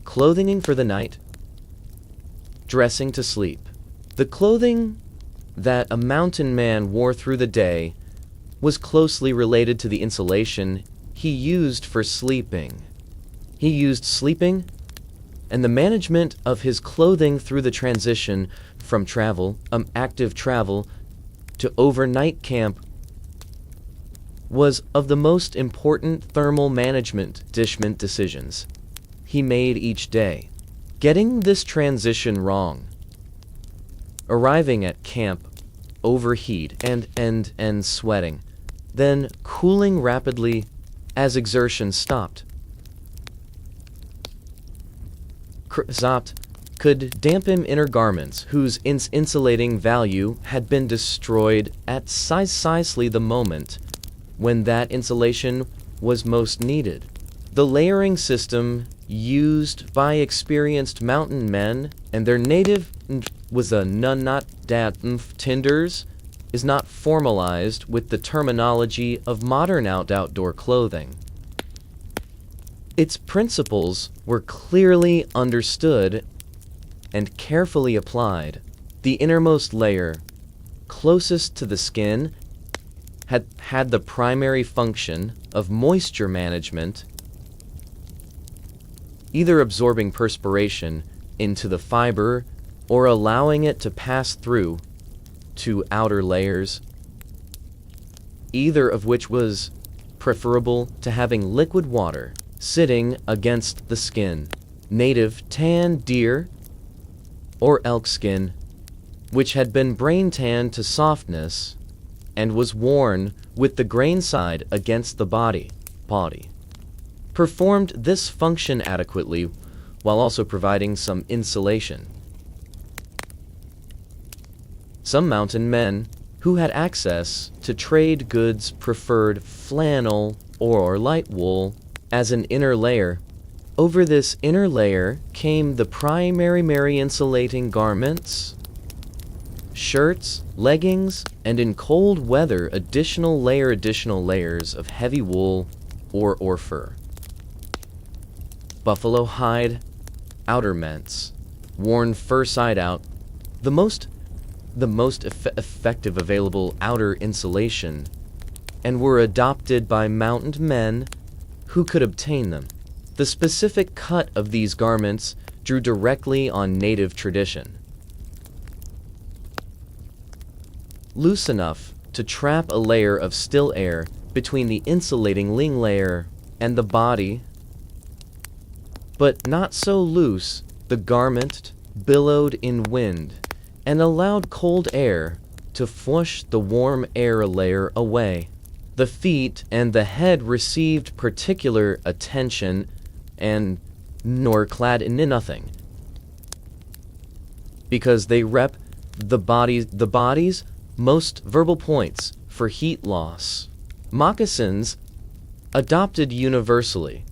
Speaker 1: Clothing for the night. Dressing to sleep. The clothing that a mountain man wore through the day was closely related to the insulation he used for sleeping. He used sleeping and the management of his clothing through the transition from active travel to overnight camp was of the most important thermal management decisions he made each day. Getting this transition wrong, arriving at camp overheat and sweating, then cooling rapidly as exertion stopped, could dampen inner garments whose insulating value had been destroyed at precisely the moment when that insulation was most needed. The layering system used by experienced mountain men and their native was a not dat tinders is not formalized with the terminology of modern outdoor clothing. Its principles were clearly understood and carefully applied. The innermost layer, closest to the skin, had the primary function of moisture management, either absorbing perspiration into the fiber or allowing it to pass through to outer layers, either of which was preferable to having liquid water sitting against the skin. Native tan deer or elk skin, which had been brain tanned to softness and was worn with the grain side against the body, performed this function adequately while also providing some insulation. Some mountain men who had access to trade goods preferred flannel or light wool as an inner layer. Over this inner layer came the primary insulating garments, shirts, leggings, and in cold weather additional layers of heavy wool or fur. Buffalo hide outerments, worn fur side out, the most effective available outer insulation, and were adopted by mountain men who could obtain them. The specific cut of these garments drew directly on native tradition. Loose enough to trap a layer of still air between the insulating layer and the body, but not so loose the garment billowed in wind and allowed cold air to flush the warm air layer away. The feet and the head received particular attention and nor clad in nothing, because they rep the body's most verbal points for heat loss. Moccasins, adopted universally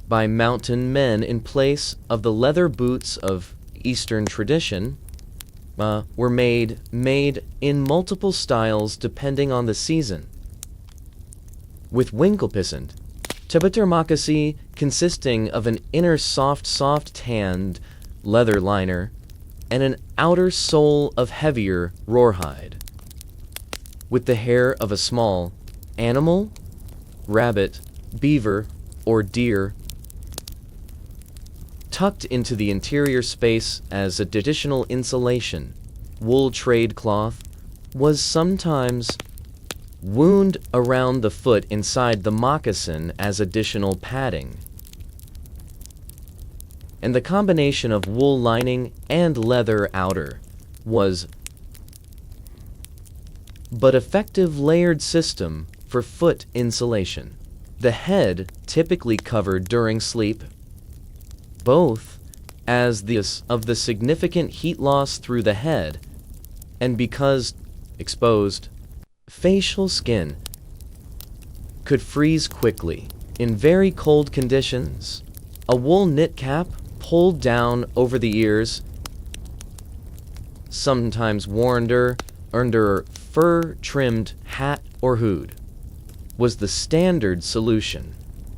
Speaker 1: by mountain men in place of the leather boots of Eastern tradition, were made in multiple styles depending on the season. With winglepisend, Tibeter moccasin consisting of an inner soft tanned leather liner and an outer sole of heavier rawhide, with the hair of a small animal, rabbit, beaver, or deer, tucked into the interior space as additional insulation. Wool trade cloth was sometimes wound around the foot inside the moccasin as additional padding. And the combination of wool lining and leather outer was but effective layered system for foot insulation. The head typically covered during sleep, both as of the significant heat loss through the head and because exposed facial skin could freeze quickly in very cold conditions. A wool knit cap pulled down over the ears, sometimes worn under fur-trimmed hat or hood, was the standard solution.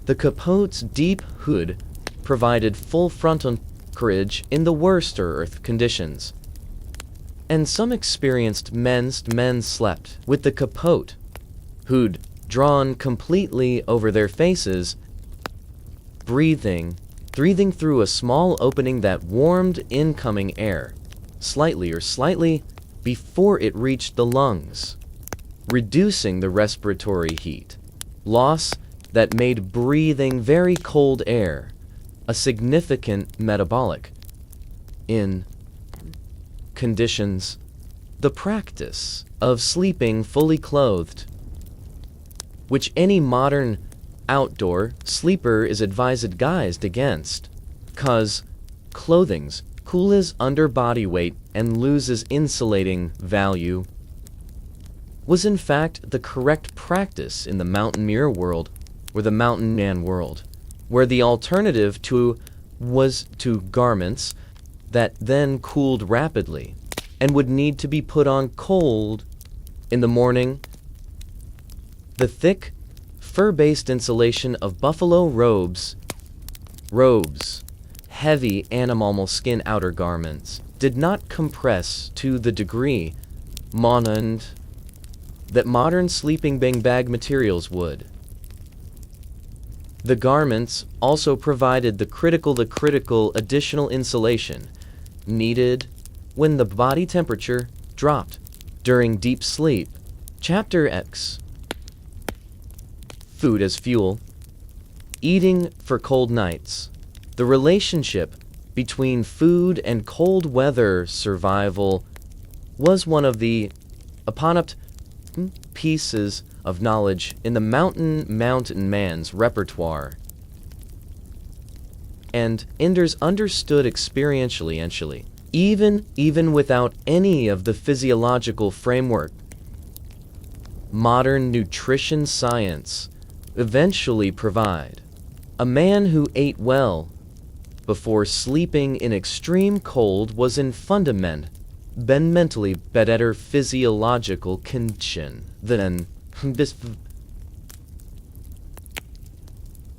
Speaker 1: The capote's deep hood provided full frontal coverage in the worst earth conditions, and some experienced men slept with the capote hood drawn completely over their faces, breathing through a small opening that warmed incoming air slightly before it reached the lungs, reducing the respiratory heat loss that made breathing very cold air a significant metabolic in conditions. The practice of sleeping fully clothed, which any modern outdoor sleeper is advised against, cause clothing's cools under body weight and loses insulating value, was in fact the correct practice in the mountaineer world or the mountain man world, where the alternative was to garments that then cooled rapidly and would need to be put on cold in the morning. The thick, fur-based insulation of buffalo robes, heavy animal skin outer garments, did not compress to the degree that modern sleeping bag materials would. The garments also provided the critical additional insulation needed when the body temperature dropped during deep sleep. Chapter X. Food as fuel. Eating for cold nights. The relationship between food and cold weather survival was one of the opponent pieces of knowledge in the mountain man's repertoire, and Enders understood experientially, even without any of the physiological framework. Modern nutrition science eventually provide. A man who ate well before sleeping in extreme cold was in fundamentally better physiological condition than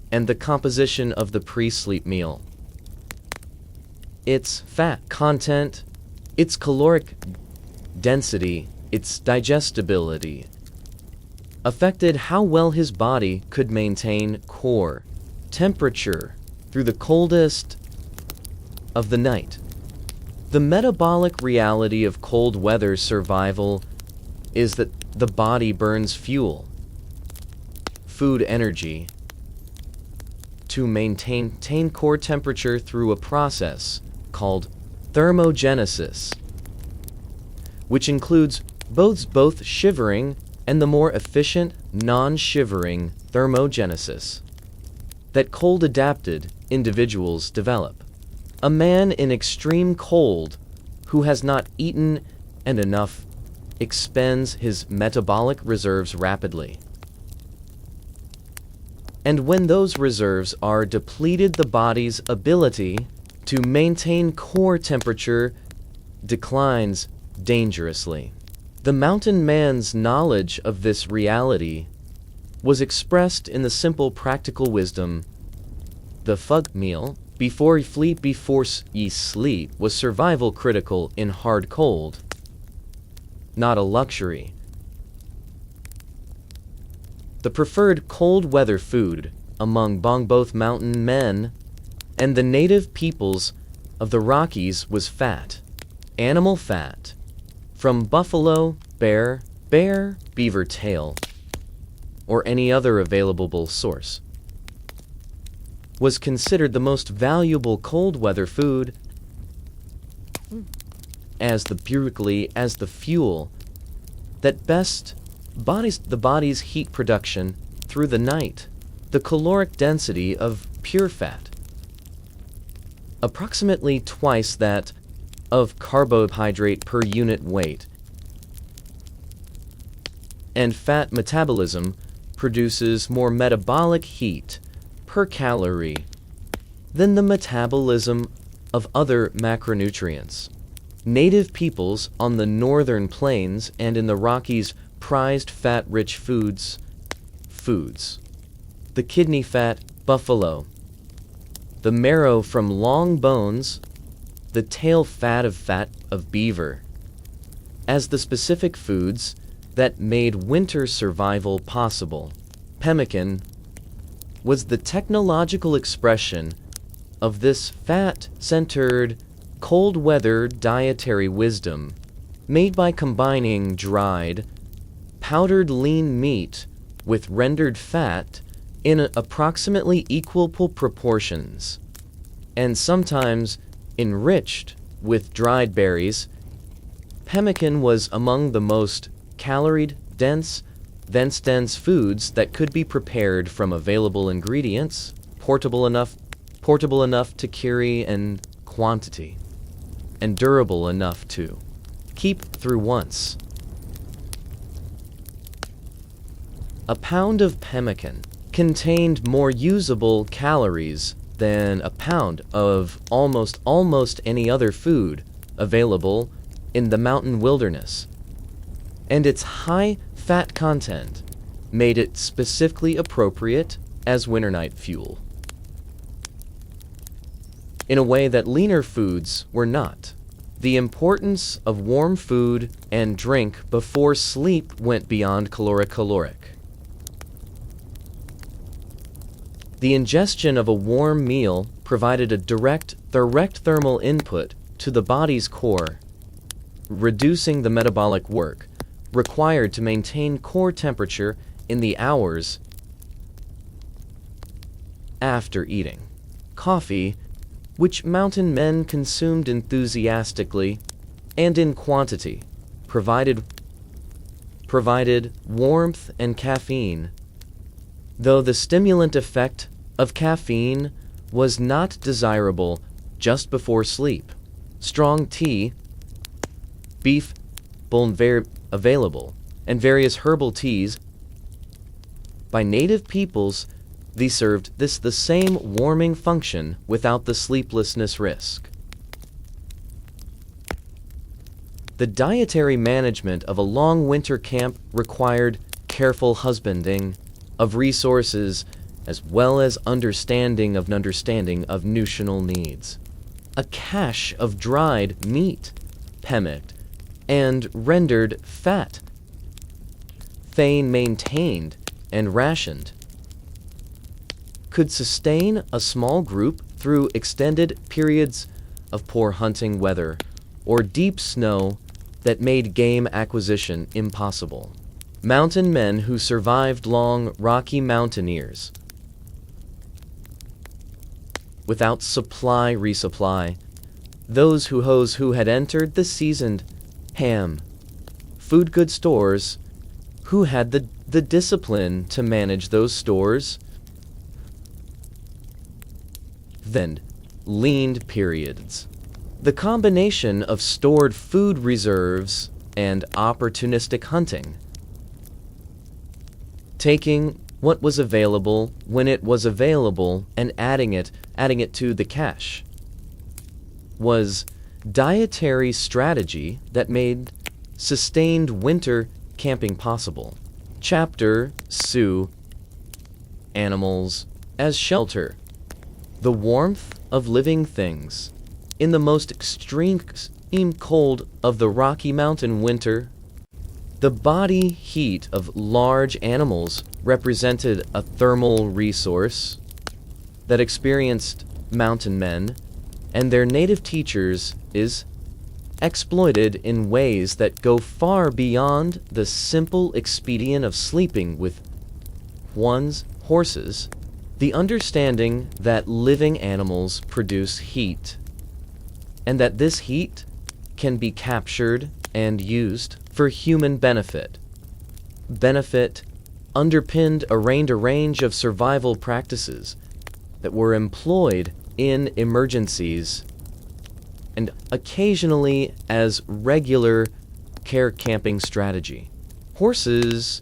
Speaker 1: and the composition of the pre-sleep meal. Its fat content, its caloric density, its digestibility affected how well his body could maintain core temperature through the coldest of the night. The metabolic reality of cold weather survival is that the body burns fuel, food energy, to maintain core temperature through a process called thermogenesis, which includes both shivering and the more efficient non-shivering thermogenesis that cold-adapted individuals develop. A man in extreme cold who has not eaten and enough expends his metabolic reserves rapidly. And when those reserves are depleted, the body's ability to maintain core temperature declines dangerously. The mountain man's knowledge of this reality was expressed in the simple practical wisdom: the fug meal before ye sleep was survival critical in hard cold, not a luxury. The preferred cold weather food among both mountain men and the native peoples of the Rockies was fat, animal fat, from buffalo, bear, beaver tail, or any other available source, was considered the most valuable cold weather food as the fuel that best bodies the body's heat production through the night. The caloric density of pure fat, approximately twice that of carbohydrate per unit weight, and fat metabolism produces more metabolic heat per calorie than the metabolism of other macronutrients. Native peoples on the northern plains and in the Rockies prized fat-rich foods. The kidney fat, buffalo, the marrow from long bones, the tail fat of beaver, as the specific foods that made winter survival possible. Pemmican was the technological expression of this fat-centered, cold-weather dietary wisdom, made by combining dried, powdered lean meat with rendered fat in approximately equal proportions, and sometimes enriched with dried berries. Pemmican was among the most calorie-dense foods that could be prepared from available ingredients, portable enough to carry in quantity, and durable enough to keep through once. A pound of pemmican contained more usable calories than a pound of almost any other food available in the mountain wilderness, and its high fat content made it specifically appropriate as winter night fuel, in a way that leaner foods were not. The importance of warm food and drink before sleep went beyond caloric. The ingestion of a warm meal provided a direct thermal input to the body's core, reducing the metabolic work required to maintain core temperature in the hours after eating. Coffee, which mountain men consumed enthusiastically and in quantity, provided warmth and caffeine, though the stimulant effect of caffeine was not desirable just before sleep. Strong tea, beef bone available, and various herbal teas by native peoples, these served the same warming function without the sleeplessness risk. The dietary management of a long winter camp required careful husbanding of resources as well as understanding of nutritional needs. A cache of dried meat, pemmican, and rendered fat, maintained and rationed, could sustain a small group through extended periods of poor hunting weather or deep snow that made game acquisition impossible. Mountain men who survived long, rocky mountaineers without resupply, those who had entered the seasoned food goods stores, who had the discipline to manage those stores, then lean periods. The combination of stored food reserves and opportunistic hunting, taking what was available when it was available and adding it to the cache, was dietary strategy that made sustained winter camping possible. Chapter Sioux Animals as Shelter. The warmth of living things. In the most extreme cold of the Rocky Mountain winter, the body heat of large animals represented a thermal resource that experienced mountain men and their native teachers is exploited in ways that go far beyond the simple expedient of sleeping with one's horses. The understanding that living animals produce heat, and that this heat can be captured and used for human benefit. Benefit underpinned a range of survival practices that were employed in emergencies and occasionally as regular care camping strategy. Horses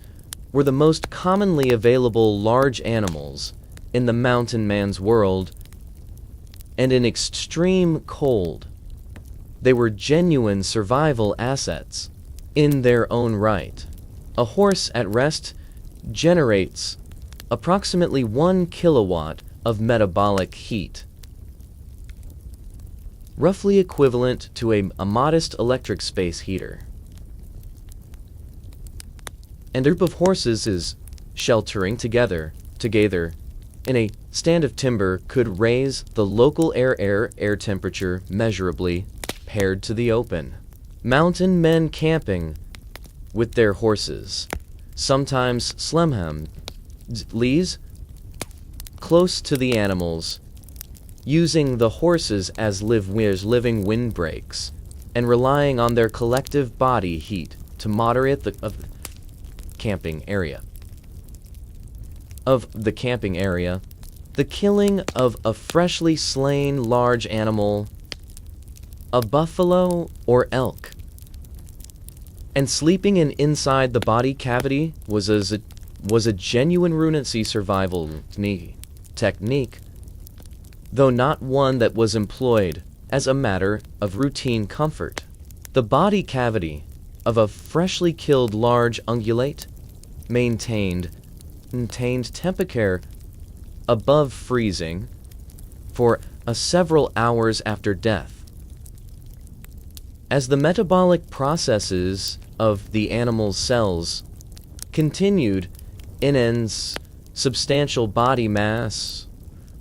Speaker 1: were the most commonly available large animals in the mountain man's world, and in extreme cold, they were genuine survival assets in their own right. A horse at rest generates approximately 1 kilowatt of metabolic heat, roughly equivalent to a modest electric space heater. And a group of horses is sheltering together in a stand of timber could raise the local air temperature measurably paired to the open. Mountain men camping with their horses, sometimes lees close to the animals, using the horses as living windbreaks and relying on their collective body heat to moderate the camping area. The killing of a freshly slain large animal, a buffalo or elk, and sleeping inside the body cavity was a genuine rudimentary survival technique, though not one that was employed as a matter of routine comfort. The body cavity of a freshly killed large ungulate maintained temperature above freezing for several hours after death. As the metabolic processes of the animal's cells continued, substantial body mass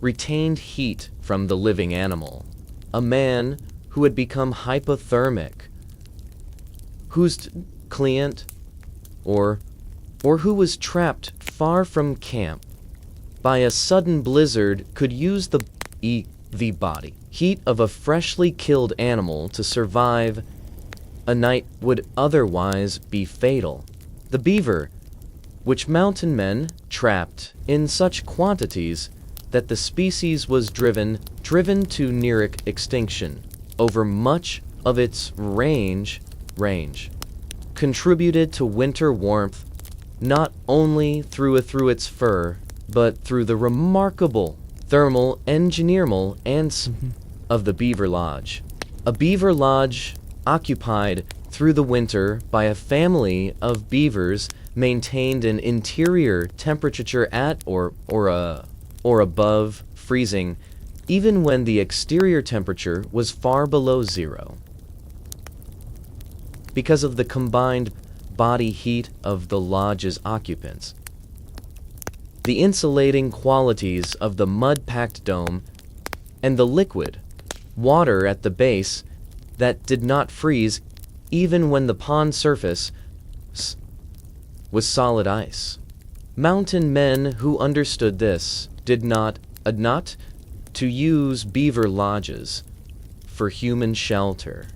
Speaker 1: retained heat from the living animal. A man who had become hypothermic, whose client or who was trapped far from camp by a sudden blizzard could use the body heat of a freshly killed animal to survive a night would otherwise be fatal. The beaver, which mountain men trapped in such quantities that the species was driven to near extinction over much of its range, contributed to winter warmth not only through its fur, but through the remarkable thermal engineering of the beaver lodge. A beaver lodge occupied through the winter by a family of beavers maintained an interior temperature at or above freezing, even when the exterior temperature was far below zero. Because of the combined body heat of the lodge's occupants, the insulating qualities of the mud-packed dome, and the liquid water at the base that did not freeze even when the pond surface was solid ice. Mountain men who understood this did not to use beaver lodges for human shelter.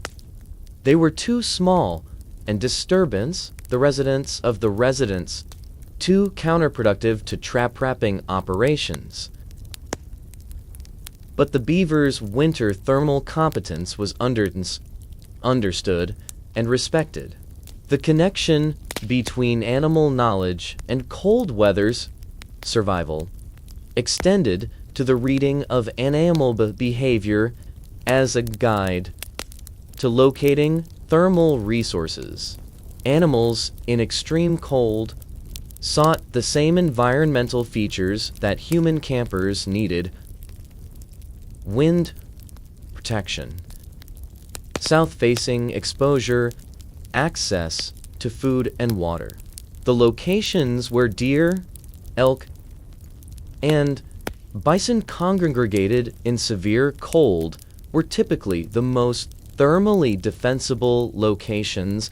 Speaker 1: They were too small and disturbance the residents too counterproductive to trap-trapping operations. But the beaver's winter thermal competence was understood and respected. The connection between animal knowledge and cold weather's survival extended to the reading of animal behavior as a guide to locating thermal resources. Animals in extreme cold sought the same environmental features that human campers needed: wind protection, south-facing exposure, access to food and water. The locations where deer, elk, and bison congregated in severe cold were typically the most thermally defensible locations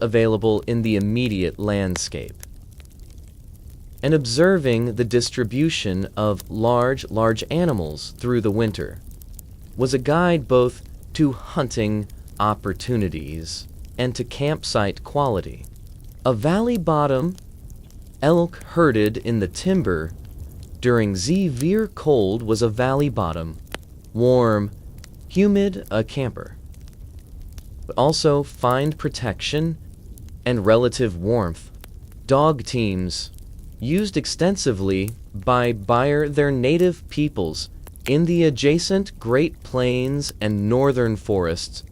Speaker 1: available in the immediate landscape. And observing the distribution of large animals through the winter was a guide both to hunting opportunities and to campsite quality. A valley bottom, elk herded in the timber during severe cold was a valley bottom, warm, humid, a camper. But also find protection and relative warmth. Dog teams, used extensively by their native peoples in the adjacent Great Plains and northern forests,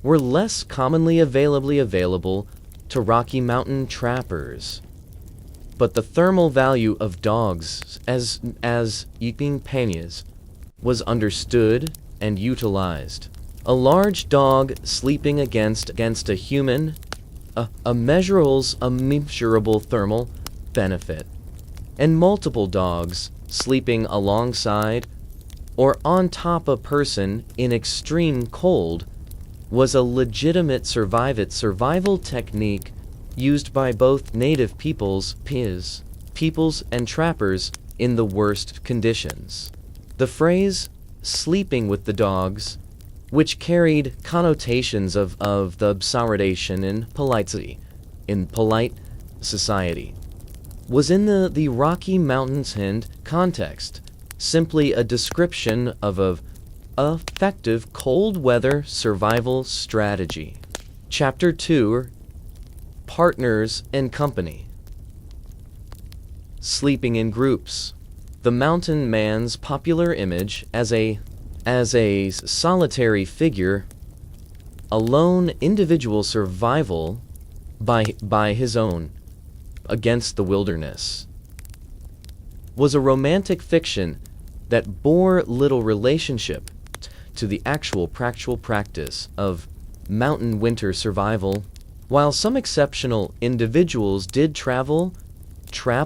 Speaker 1: were less commonly available to Rocky Mountain trappers. But the thermal value of dogs as companions was understood and utilized. A large dog sleeping against a human, a measurable thermal benefit, and multiple dogs sleeping alongside or on top of a person in extreme cold was a legitimate survival technique used by both native peoples and trappers in the worst conditions. The phrase sleeping with the dogs, which carried connotations of the absurdation in polite society, was in the Rocky Mountains Hind context simply a description of a effective cold weather survival strategy. Chapter 2: Partners and Company. Sleeping in groups. The mountain man's popular image as a solitary figure, a lone individual survival by his own against the wilderness, was a romantic fiction that bore little relationship to the actual practical practice of mountain winter survival. While some exceptional individuals did trap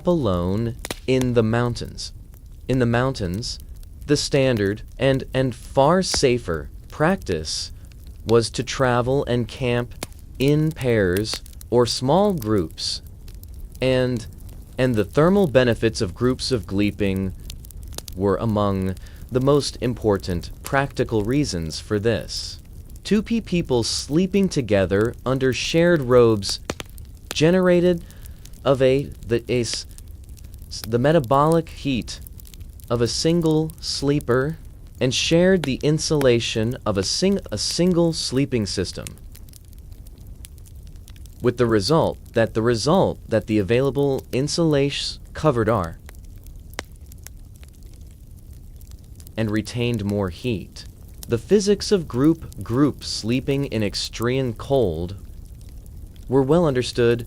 Speaker 1: alone in the mountains, the standard and far safer practice was to travel and camp in pairs or small groups, and the thermal benefits of groups of sleeping were among the most important practical reasons for this. Two people sleeping together under shared robes generated the metabolic heat of a single sleeper and shared the insulation of a single sleeping system, with the result that the available insulation covered and retained more heat. The physics of group sleeping in extreme cold were well understood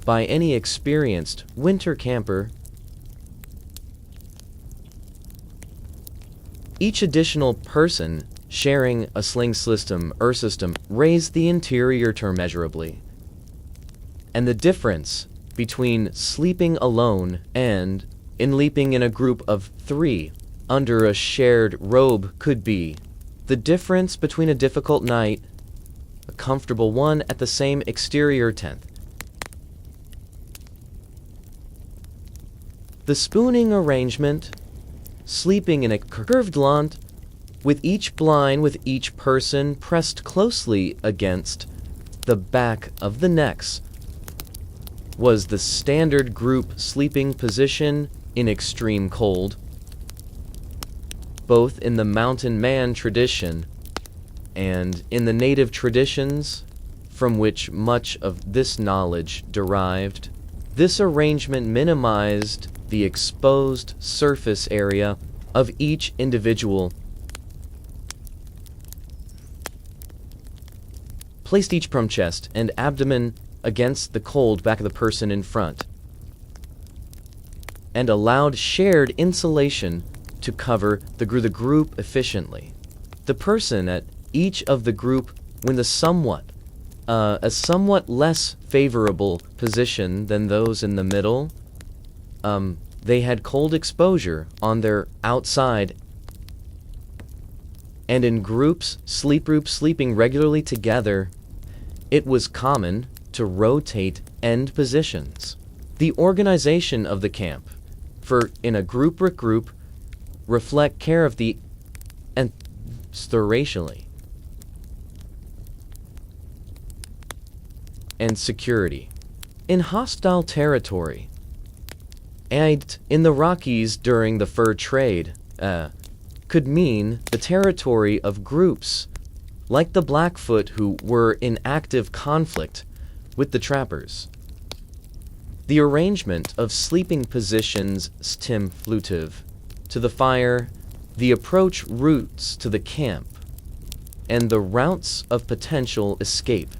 Speaker 1: by any experienced winter camper. Each additional person sharing a sling system raised the interior term measurably, and the difference between sleeping alone and in sleeping in a group of 3 under a shared robe could be the difference between a difficult night, a comfortable one at the same exterior tent. The spooning arrangement, sleeping in a curved lawn with each person pressed closely against the back of the necks, was the standard group sleeping position in extreme cold, both in the mountain man tradition and in the native traditions from which much of this knowledge derived. This arrangement minimized the exposed surface area of each individual, placed each from chest and abdomen against the cold back of the person in front, and allowed shared insulation to cover the group efficiently. The person at each of the group were in a somewhat less favorable position than those in the middle. They had cold exposure on their outside, and in groups sleeping regularly together, it was common to rotate end positions. The organization of the camp in a group reflect care of the and racially. and security. In hostile territory, and in the Rockies during the fur trade, could mean the territory of groups like the Blackfoot who were in active conflict with the trappers. The arrangement of sleeping positions stim-flutive to the fire, the approach routes to the camp, and the routes of potential escape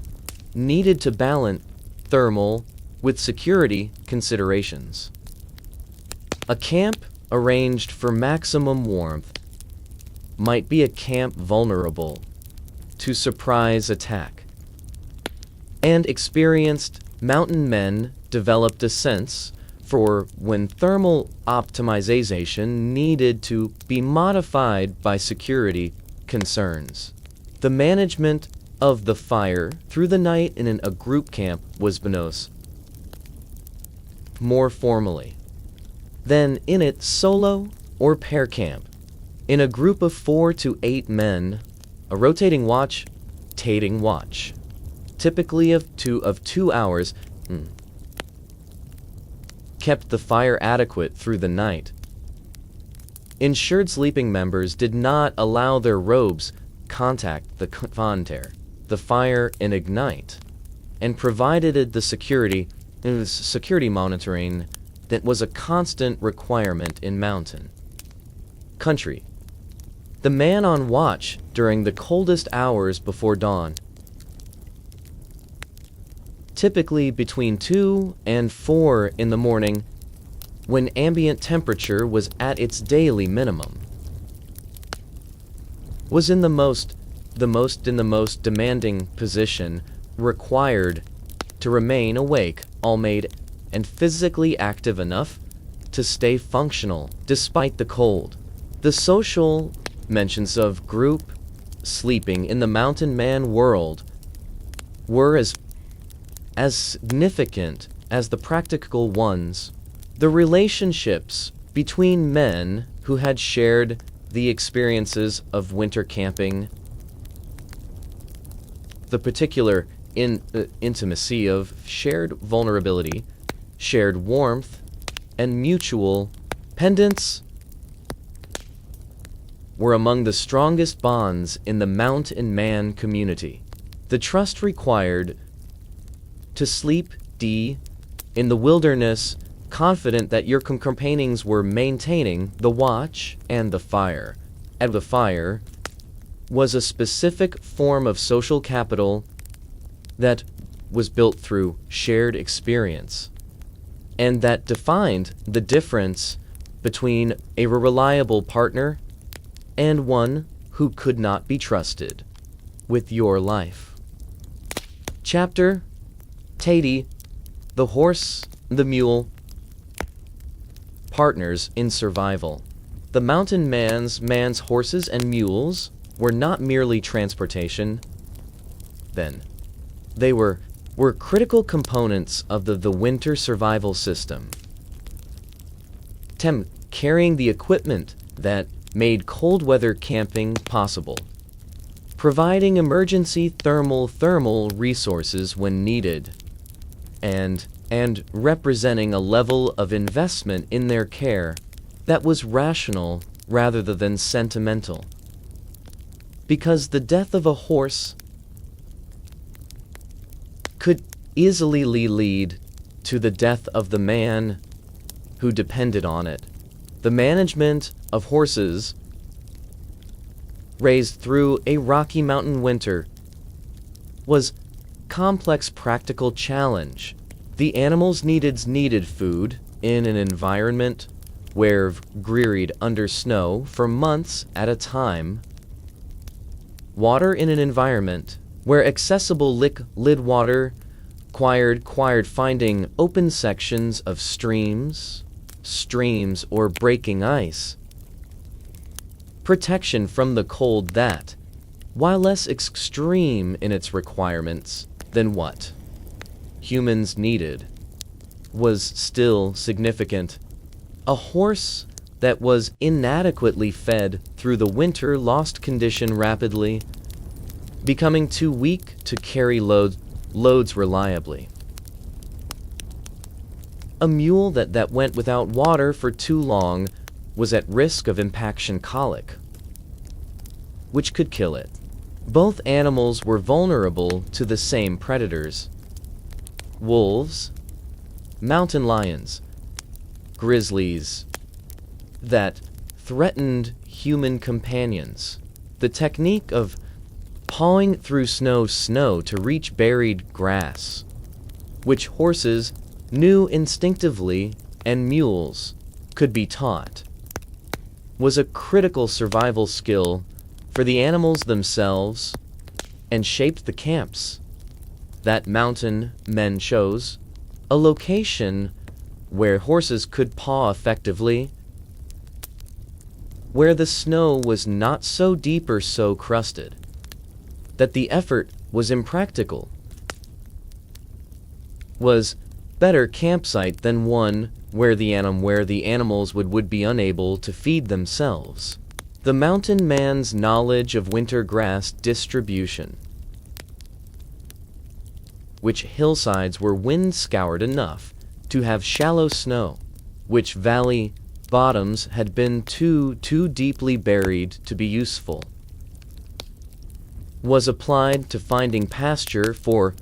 Speaker 1: needed to balance thermal with security considerations. A camp arranged for maximum warmth might be a camp vulnerable to surprise attack. And experienced mountain men developed a sense for when thermal optimization needed to be modified by security concerns. The management of the fire through the night in a group camp was benos. More formally, than in it solo or pair camp. In a group of 4 to 8 men, a rotating watch, typically of 2 hours, kept the fire adequate through the night. Ensured sleeping members did not allow their robes contact the fire and ignite, and provided the security monitoring that was a constant requirement in mountain country. The man on watch during the coldest hours before dawn, typically between 2 and 4 in the morning, when ambient temperature was at its daily minimum, was in the most demanding position required to remain awake, all made and physically active enough to stay functional despite the cold. The social mentions of group sleeping in the mountain man world were as significant as the practical ones. The relationships between men who had shared the experiences of winter camping, the particular intimacy of shared vulnerability, shared warmth, and mutual pendants were among the strongest bonds in the mountain man community. The trust required to sleep in the wilderness, confident that your companions were maintaining the watch and the fire. And the fire was a specific form of social capital that was built through shared experience, and that defined the difference between a reliable partner and one who could not be trusted with your life. Chapter Tatey, the horse, the mule, partners in survival. The mountain man's horses and mules were not merely transportation then. They were critical components of the winter survival system, carrying the equipment that made cold weather camping possible, providing emergency thermal resources when needed, and representing a level of investment in their care that was rational rather than sentimental. Because the death of a horse could easily lead to the death of the man who depended on it. The management of horses raised through a Rocky Mountain winter was complex practical challenge. The animals needed food in an environment where greeried under snow for months at a time, water in an environment where accessible liquid water required finding open sections of streams or breaking ice, protection from the cold that, while less extreme in its requirements than what humans needed, was still significant. A horse that was inadequately fed through the winter lost condition rapidly, becoming too weak to carry loads loads reliably. A mule that went without water for too long was at risk of impaction colic, which could kill it. Both animals were vulnerable to the same predators: wolves, mountain lions, grizzlies, that threatened human companions. The technique of pawing through snow to reach buried grass, which horses knew instinctively and mules could be taught, was a critical survival skill for the animals themselves and shaped the camps that mountain men chose, a location where horses could paw effectively, where the snow was not so deep or so crusted that the effort was impractical, was better campsite than one where the animals would be unable to feed themselves. The mountain man's knowledge of winter grass distribution, which hillsides were wind-scoured enough to have shallow snow, which valley bottoms had been too deeply buried to be useful, was applied to finding pasture for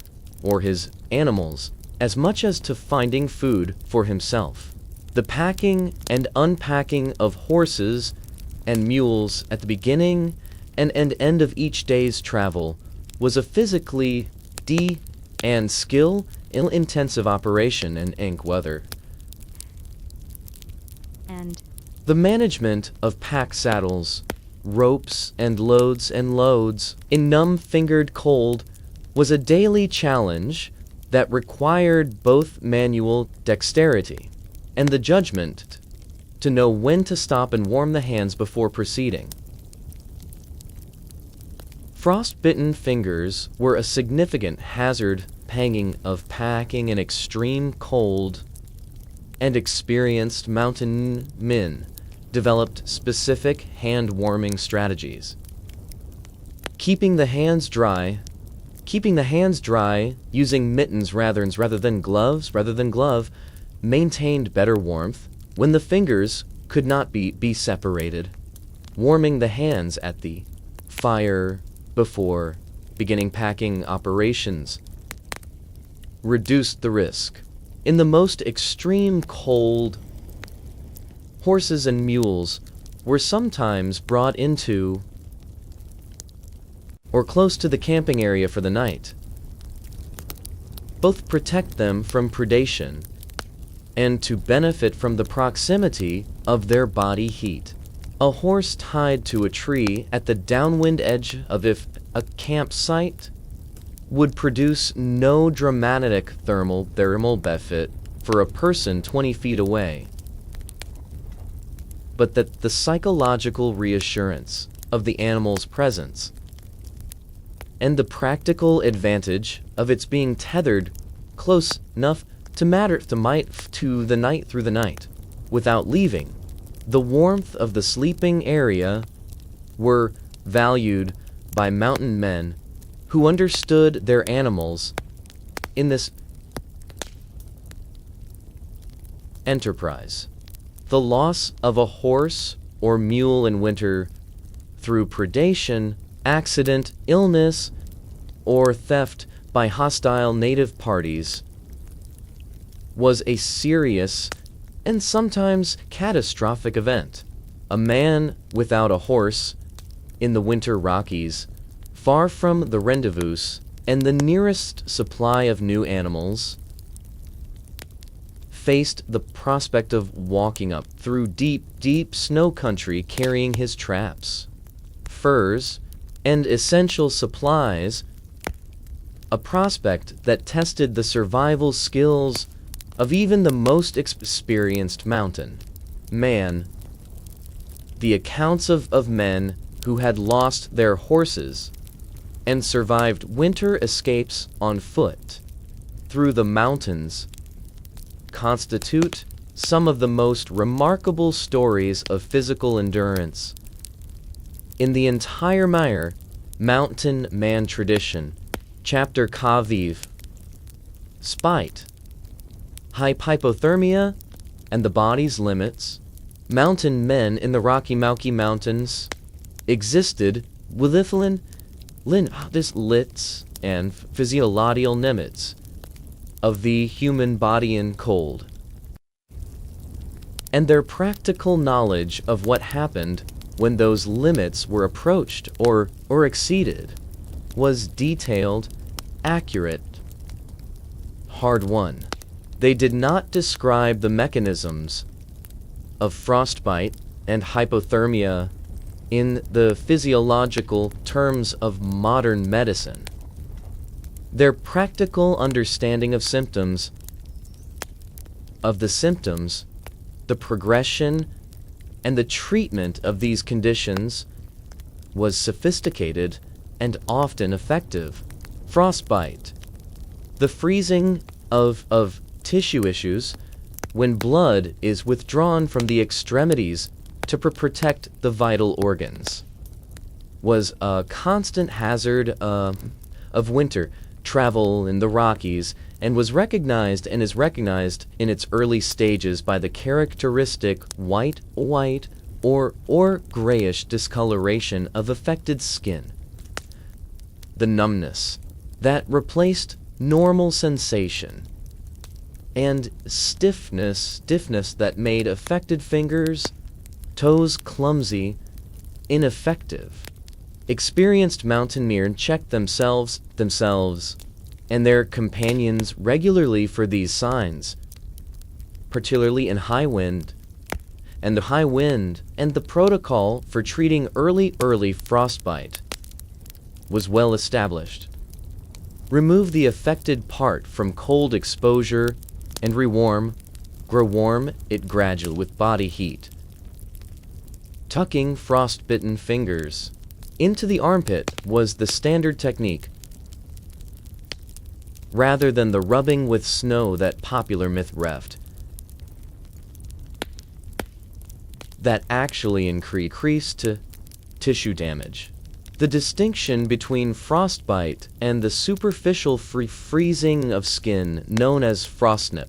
Speaker 1: his animals as much as to finding food for himself. The packing and unpacking of horses and mules at the beginning and end of each day's travel was a physically and skill-intensive operation in ink weather.
Speaker 2: And
Speaker 1: the management of pack saddles, ropes, and loads in numb-fingered cold was a daily challenge that required both manual dexterity and the judgment to know when to stop and warm the hands before proceeding. Frostbitten fingers were a significant hazard of packing in extreme cold, and experienced mountain men developed specific hand-warming strategies. Keeping the hands dry using mittens rather than glove maintained better warmth when the fingers could not be separated. Warming the hands at the fire before beginning packing operations reduced the risk. In the most extreme cold, horses and mules were sometimes brought into or close to the camping area for the night, both protect them from predation and to benefit from the proximity of their body heat. A horse tied to a tree at the downwind edge of a campsite would produce no dramatic thermal benefit for a person 20 feet away, but that the psychological reassurance of the animal's presence and the practical advantage of its being tethered close enough to the night through the night without leaving the warmth of the sleeping area were valued by mountain men who understood their animals in this enterprise. The loss of a horse or mule in winter through predation, accident, illness, or theft by hostile native parties was a serious and sometimes catastrophic event. A man without a horse in the winter Rockies, far from the rendezvous and the nearest supply of new animals, faced the prospect of walking up through deep snow country carrying his traps, furs, and essential supplies, a prospect that tested the survival skills of even the most experienced mountain man. The accounts of men who had lost their horses and survived winter escapes on foot through the mountains constitute some of the most remarkable stories of physical endurance in the entire mountain man tradition. Chapter Kaviv spite, hypothermia, and the body's limits. Mountain men in the Rocky Mountains existed within this lits and physiological limits of the human body in cold, and their practical knowledge of what happened when those limits were approached or exceeded was detailed, accurate, hard-won. They did not describe the mechanisms of frostbite and hypothermia in the physiological terms of modern medicine. Their practical understanding of the symptoms, the progression, and the treatment of these conditions was sophisticated and often effective. Frostbite, the freezing of tissue issues when blood is withdrawn from the extremities to protect the vital organs, was a constant hazard of winter travel in the Rockies, and was recognized and is recognized in its early stages by the characteristic white or grayish discoloration of affected skin, the numbness that replaced normal sensation, and stiffness that made affected fingers, toes clumsy, ineffective. Experienced mountaineers checked themselves and their companions regularly for these signs, particularly in high wind, and the protocol for treating early frostbite was well established. Remove the affected part from cold exposure and grow warm it gradually with body heat. Tucking frostbitten fingers into the armpit was the standard technique, rather than the rubbing with snow that popular myth reft, that actually increased to tissue damage. The distinction between frostbite and the superficial freezing of skin known as frostnip,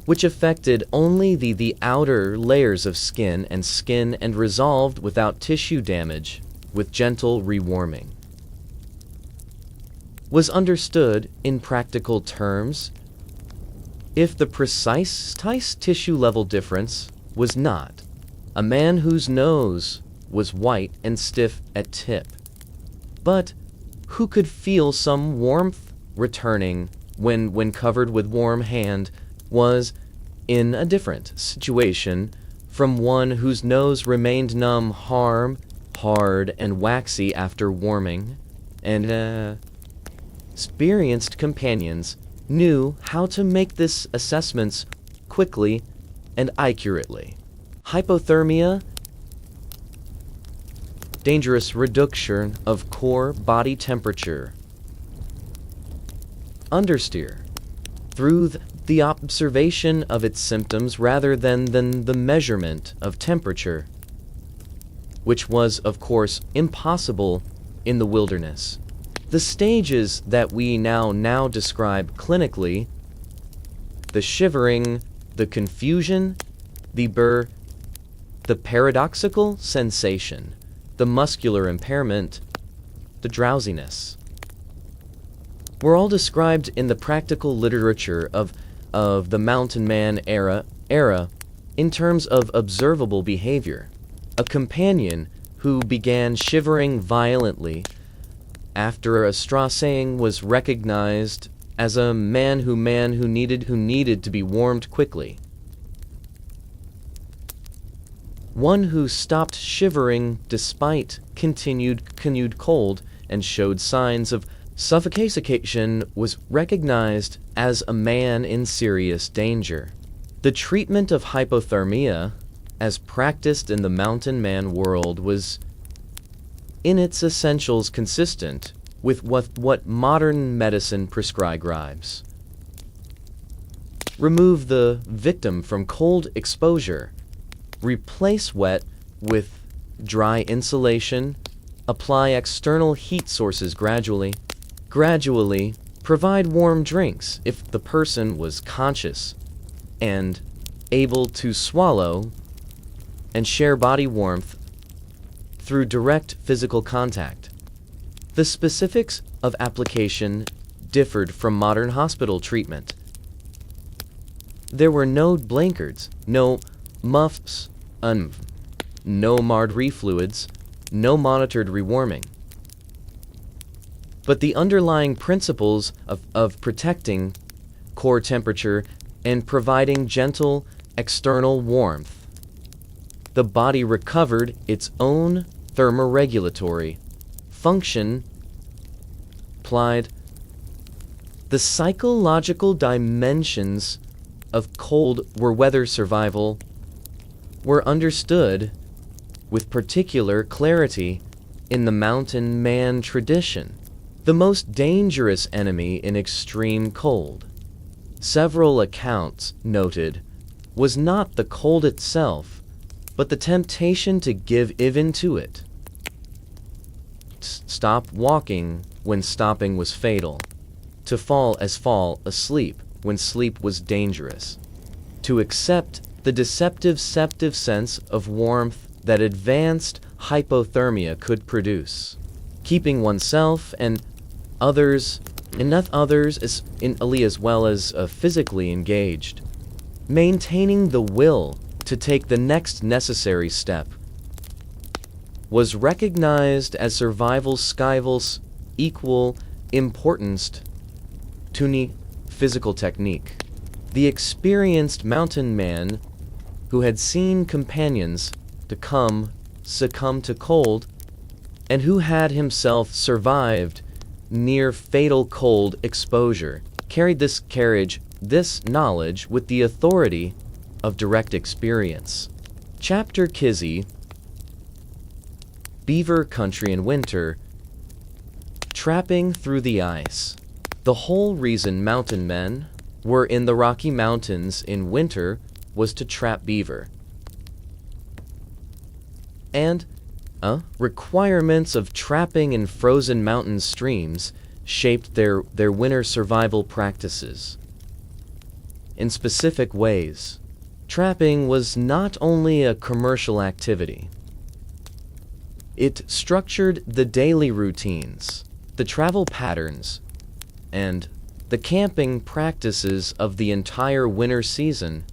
Speaker 1: which affected only the outer layers of skin and resolved without tissue damage with gentle rewarming, was understood in practical terms if the precise tissue level difference was not a man whose nose was white and stiff at tip, but who could feel some warmth returning when covered with warm hand, was in a different situation from one whose nose remained numb, hard and waxy after warming, and experienced companions knew how to make this assessments quickly and accurately. Hypothermia, dangerous reduction of core body temperature. Understeer, through the observation of its symptoms rather than the measurement of temperature, which was, of course, impossible in the wilderness. The stages that we now describe clinically, the shivering, the confusion, the paradoxical sensation, the muscular impairment, the drowsiness, were all described in the practical literature of the mountain man era in terms of observable behavior. A companion who began shivering violently after a straw saying was recognized as a man who needed to be warmed quickly. One who stopped shivering despite continued cold and showed signs of suffocation was recognized as a man in serious danger. The treatment of hypothermia, as practiced in the mountain man world, was in its essentials consistent with what modern medicine prescribes. Remove the victim from cold exposure, replace wet with dry insulation, apply external heat sources gradually, Gradually, provide warm drinks if the person was conscious and able to swallow and share body warmth through direct physical contact. The specifics of application differed from modern hospital treatment. There were no blankards, no muffs, no marred refluids, no monitored rewarming. But the underlying principles of protecting core temperature and providing gentle external warmth, the body recovered its own thermoregulatory function, applied. The psychological dimensions of cold or weather survival were understood with particular clarity in the mountain man tradition. The most dangerous enemy in extreme cold, several accounts noted, was not the cold itself, but the temptation to give in to it. Stop walking when stopping was fatal. To fall asleep when sleep was dangerous. To accept the deceptive sense of warmth that advanced hypothermia could produce. Keeping oneself and others as well as physically engaged. Maintaining the will to take the next necessary step was recognized as survival skills equal importance to physical technique. The experienced mountain man who had seen companions succumb to cold and who had himself survived near fatal cold exposure carried this knowledge with the authority of direct experience. Chapter Kizzy, Beaver Country in Winter, Trapping Through the Ice. The whole reason mountain men were in the Rocky Mountains in winter was to trap beaver. And requirements of trapping in frozen mountain streams shaped their winter survival practices. In specific ways, trapping was not only a commercial activity. It structured the daily routines, the travel patterns, and the camping practices of the entire winter season,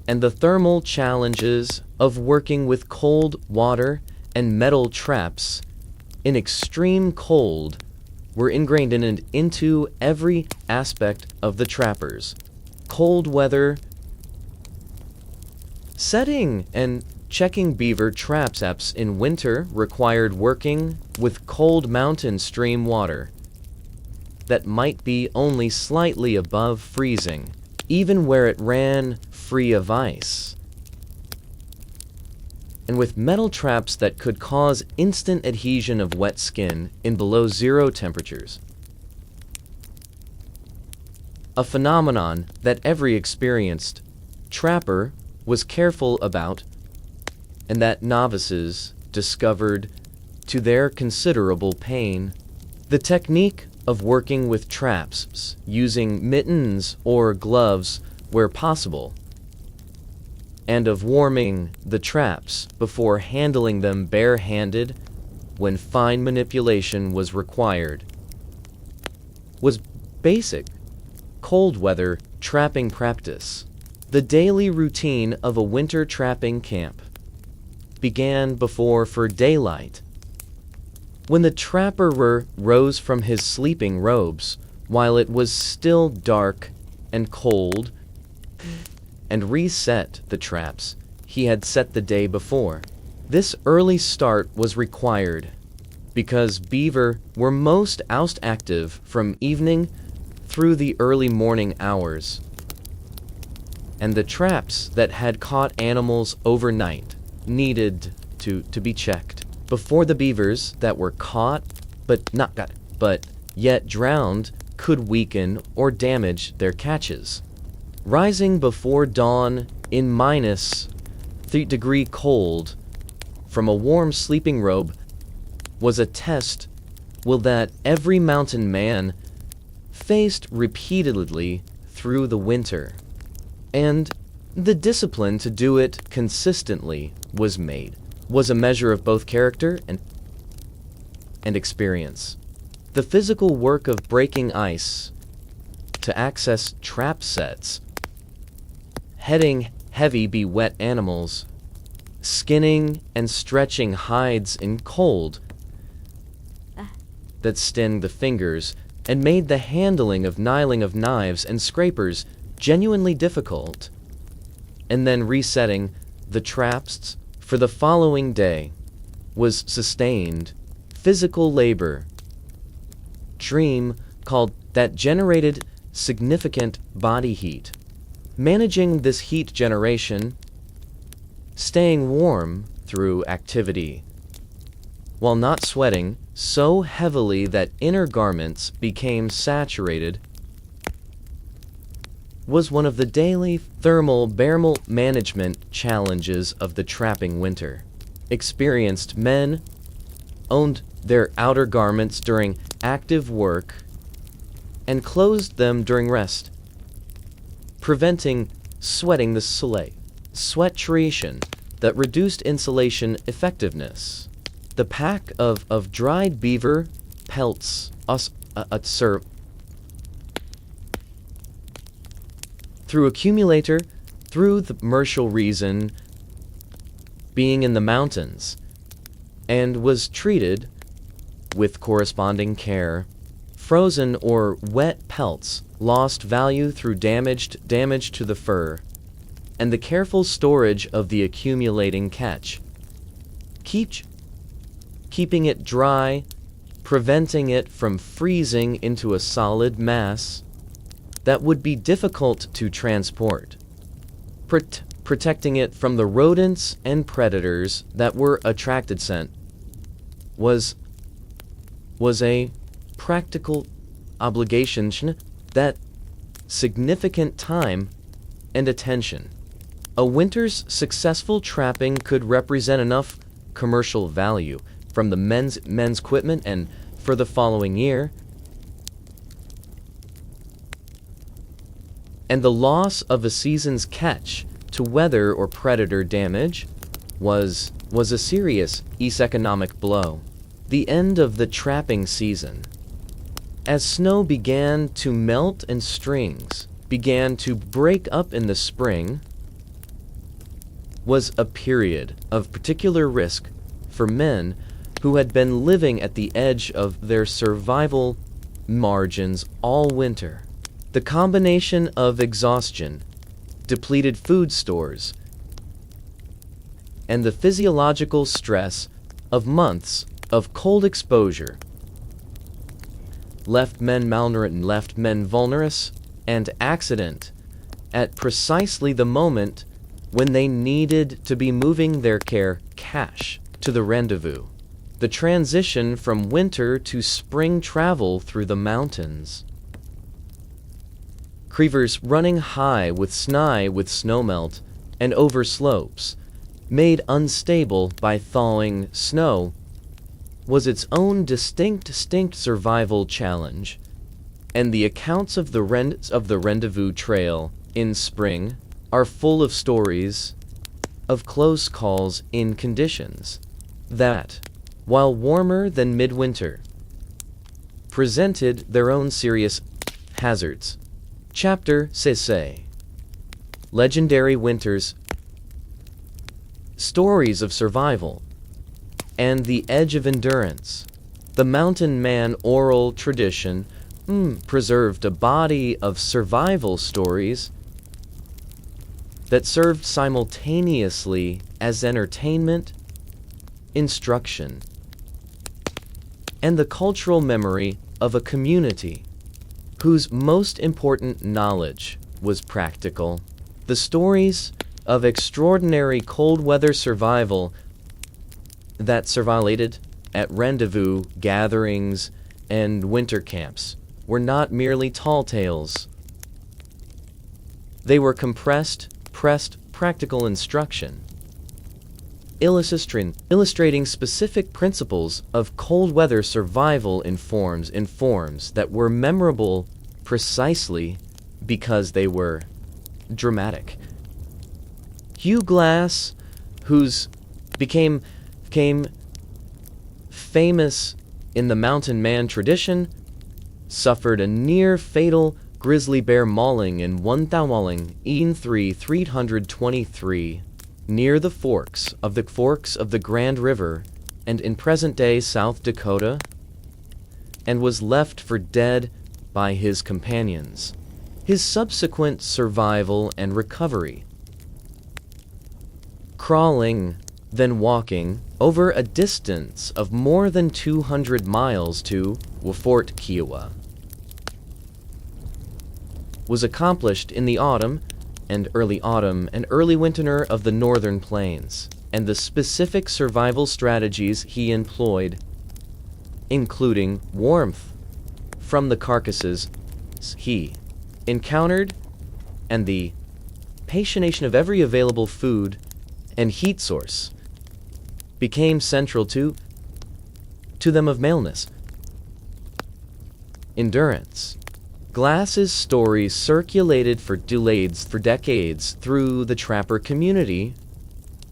Speaker 1: and the thermal challenges of working with cold water and metal traps in extreme cold were ingrained into every aspect of the trappers. Cold weather setting and checking beaver traps in winter required working with cold mountain stream water that might be only slightly above freezing, even where it ran free of ice, and with metal traps that could cause instant adhesion of wet skin in below zero temperatures. A phenomenon that every experienced trapper was careful about, and that novices discovered to their considerable pain. The technique of working with traps using mittens or gloves where possible, and of warming the traps before handling them bare-handed when fine manipulation was required, was basic cold weather trapping practice. The daily routine of a winter trapping camp began before daylight, when the trapper rose from his sleeping robes while it was still dark and cold, and reset the traps he had set the day before. This early start was required because beaver were most active from evening through the early morning hours, and the traps that had caught animals overnight needed to be checked before the beavers that were caught but yet drowned could weaken or damage their catches. Rising before dawn in -3-degree cold from a warm sleeping robe was a test will that every mountain man faced repeatedly through the winter, and the discipline to do it consistently was a measure of both character and experience. The physical work of breaking ice to access trap sets, heading heavy wet animals, skinning and stretching hides in cold that sting the fingers and made the handling of nailing of knives and scrapers genuinely difficult, and then resetting the traps for the following day was sustained physical labor dream called that generated significant body heat. Managing this heat generation, staying warm through activity, while not sweating so heavily that inner garments became saturated, was one of the daily thermal management challenges of the trapping winter. Experienced men owned their outer garments during active work and closed them during rest, preventing sweating the sweat-triation that reduced insulation effectiveness. The pack of dried beaver pelts serve through accumulator through the commercial reason being in the mountains, and was treated with corresponding care. Frozen or wet pelts lost value through damage to the fur, and the careful storage of the accumulating catch, keeping it dry, preventing it from freezing into a solid mass that would be difficult to transport, protecting it from the rodents and predators that were attracted scent was a practical obligation that significant time and attention. A winter's successful trapping could represent enough commercial value from the men's equipment and for the following year, and the loss of a season's catch to weather or predator damage was a serious economic blow. The end of the trapping season, as snow began to melt and strings began to break up in the spring, was a period of particular risk for men who had been living at the edge of their survival margins all winter. The combination of exhaustion, depleted food stores, and the physiological stress of months of cold exposure left men malnourished, left men vulnerable and accident at precisely the moment when they needed to be moving their cash to the rendezvous. The transition from winter to spring travel through the mountains. Creevers running high with snowmelt and over slopes, made unstable by thawing snow, was its own distinct survival challenge, and the accounts of the rendezvous trail in spring are full of stories of close calls in conditions that, while warmer than midwinter, presented their own serious hazards. Chapter 6: Legendary Winters. Stories of survival and the edge of endurance. The mountain man oral tradition preserved a body of survival stories that served simultaneously as entertainment, instruction, and the cultural memory of a community whose most important knowledge was practical. The stories of extraordinary cold weather survival that survived at rendezvous gatherings and winter camps were not merely tall tales. They were compressed, pressed practical instruction. illustrating specific principles of cold weather survival in forms that were memorable precisely because they were dramatic. Hugh Glass, who's became famous in the mountain man tradition, suffered a near-fatal grizzly bear mauling in 323 near the forks of the Grand River and in present-day South Dakota, and was left for dead by his companions. His subsequent survival and recovery. Crawling, then walking, over a distance of more than 200 miles to Fort Kiowa, was accomplished in the autumn and early winter of the northern plains, and the specific survival strategies he employed, including warmth from the carcasses he encountered and the patientation of every available food and heat source, became central to them of maleness. Endurance. Glass's stories circulated for decades through the trapper community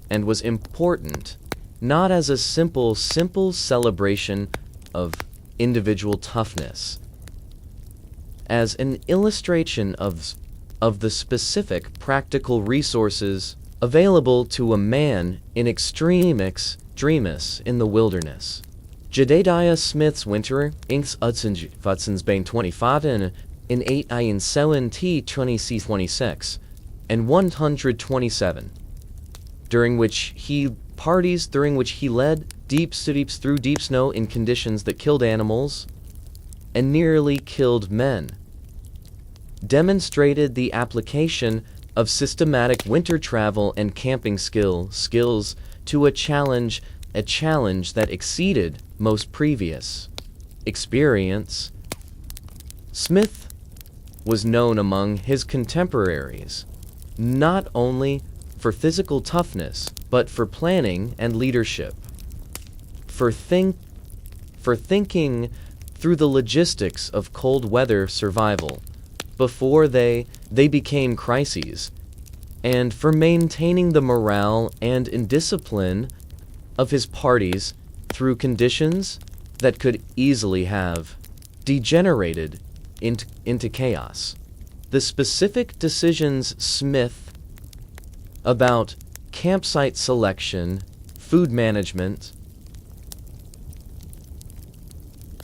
Speaker 1: and was important not as a simple celebration of individual toughness, as an illustration of the specific practical resources available to a man in extremis in the wilderness. Jedediah Smith's Winter, Inks Hudson's Bane 25 in 1826 and 127, during which he led deep through deep snow in conditions that killed animals and nearly killed men, demonstrated the application of systematic winter travel and camping skills to a challenge that exceeded most previous experience. Smith was known among his contemporaries not only for physical toughness, but for planning and leadership, for thinking through the logistics of cold weather survival before they became crises, and for maintaining the morale and discipline of his parties through conditions that could easily have degenerated into chaos. The specific decisions Smith about campsite selection, food management,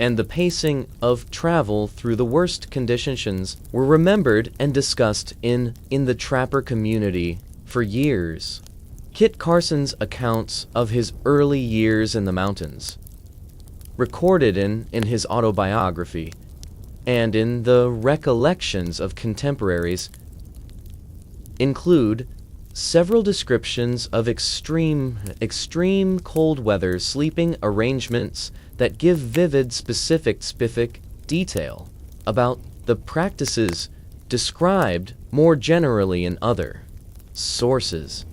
Speaker 1: and the pacing of travel through the worst conditions were remembered and discussed in the trapper community for years. Kit Carson's accounts of his early years in the mountains, recorded in his autobiography and in the recollections of contemporaries, include several descriptions of extreme cold weather sleeping arrangements that give vivid specific detail about the practices described more generally in other sources.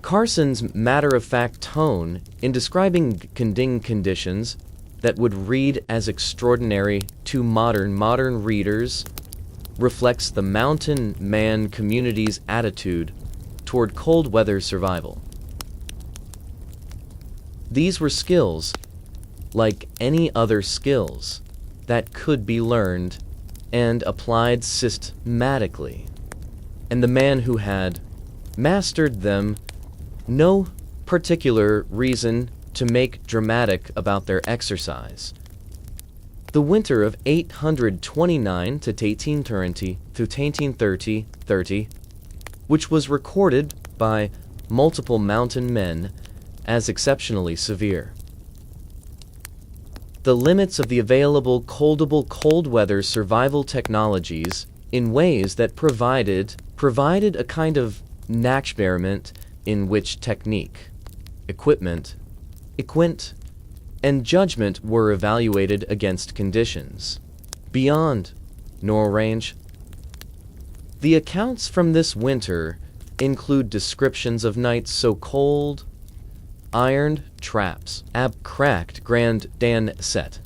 Speaker 1: Carson's matter-of-fact tone in describing conditions that would read as extraordinary to modern readers reflects the mountain man community's attitude toward cold weather survival. These were skills, like any other skills, that could be learned and applied systematically, and the man who had mastered them no particular reason to make dramatic about their exercise. The winter of 829 to 1830, which was recorded by multiple mountain men as exceptionally severe. The limits of the available cold weather survival technologies in ways that provided a kind of experiment in which technique, equipment, and judgment were evaluated against conditions beyond normal range. The accounts from this winter include descriptions of nights so cold ironed traps, abcracked grand dan set,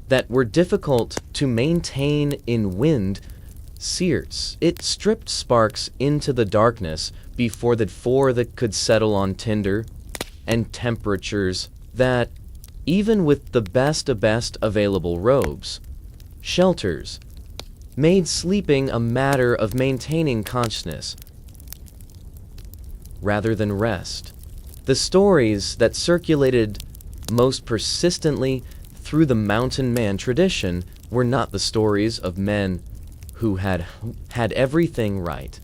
Speaker 1: that were difficult to maintain in wind sears. It stripped sparks into the darkness before that could settle on tinder, and temperatures that, even with the best available robes, shelters, made sleeping a matter of maintaining consciousness rather than rest. The stories that circulated most persistently through the mountain man tradition were not the stories of men who had everything right.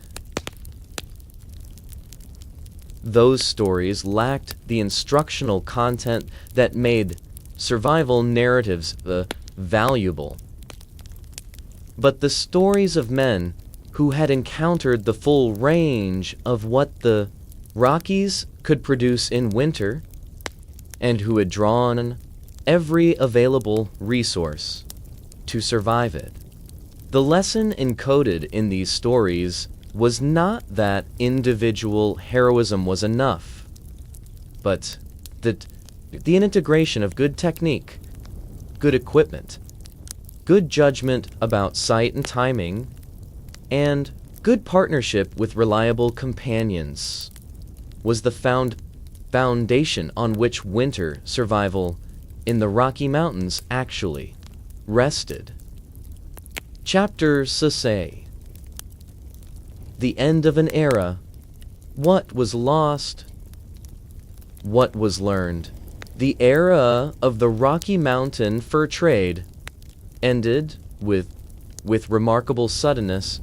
Speaker 1: Those stories lacked the instructional content that made survival narratives valuable. But the stories of men who had encountered the full range of what the Rockies could produce in winter, and who had drawn every available resource to survive it. The lesson encoded in these stories was not that individual heroism was enough, but that the integration of good technique, good equipment, good judgment about sight and timing, and good partnership with reliable companions was the foundation on which winter survival in the Rocky Mountains actually rested. Chapter 6: The End of an Era. What was lost? What was learned? The era of the Rocky Mountain fur trade ended with remarkable suddenness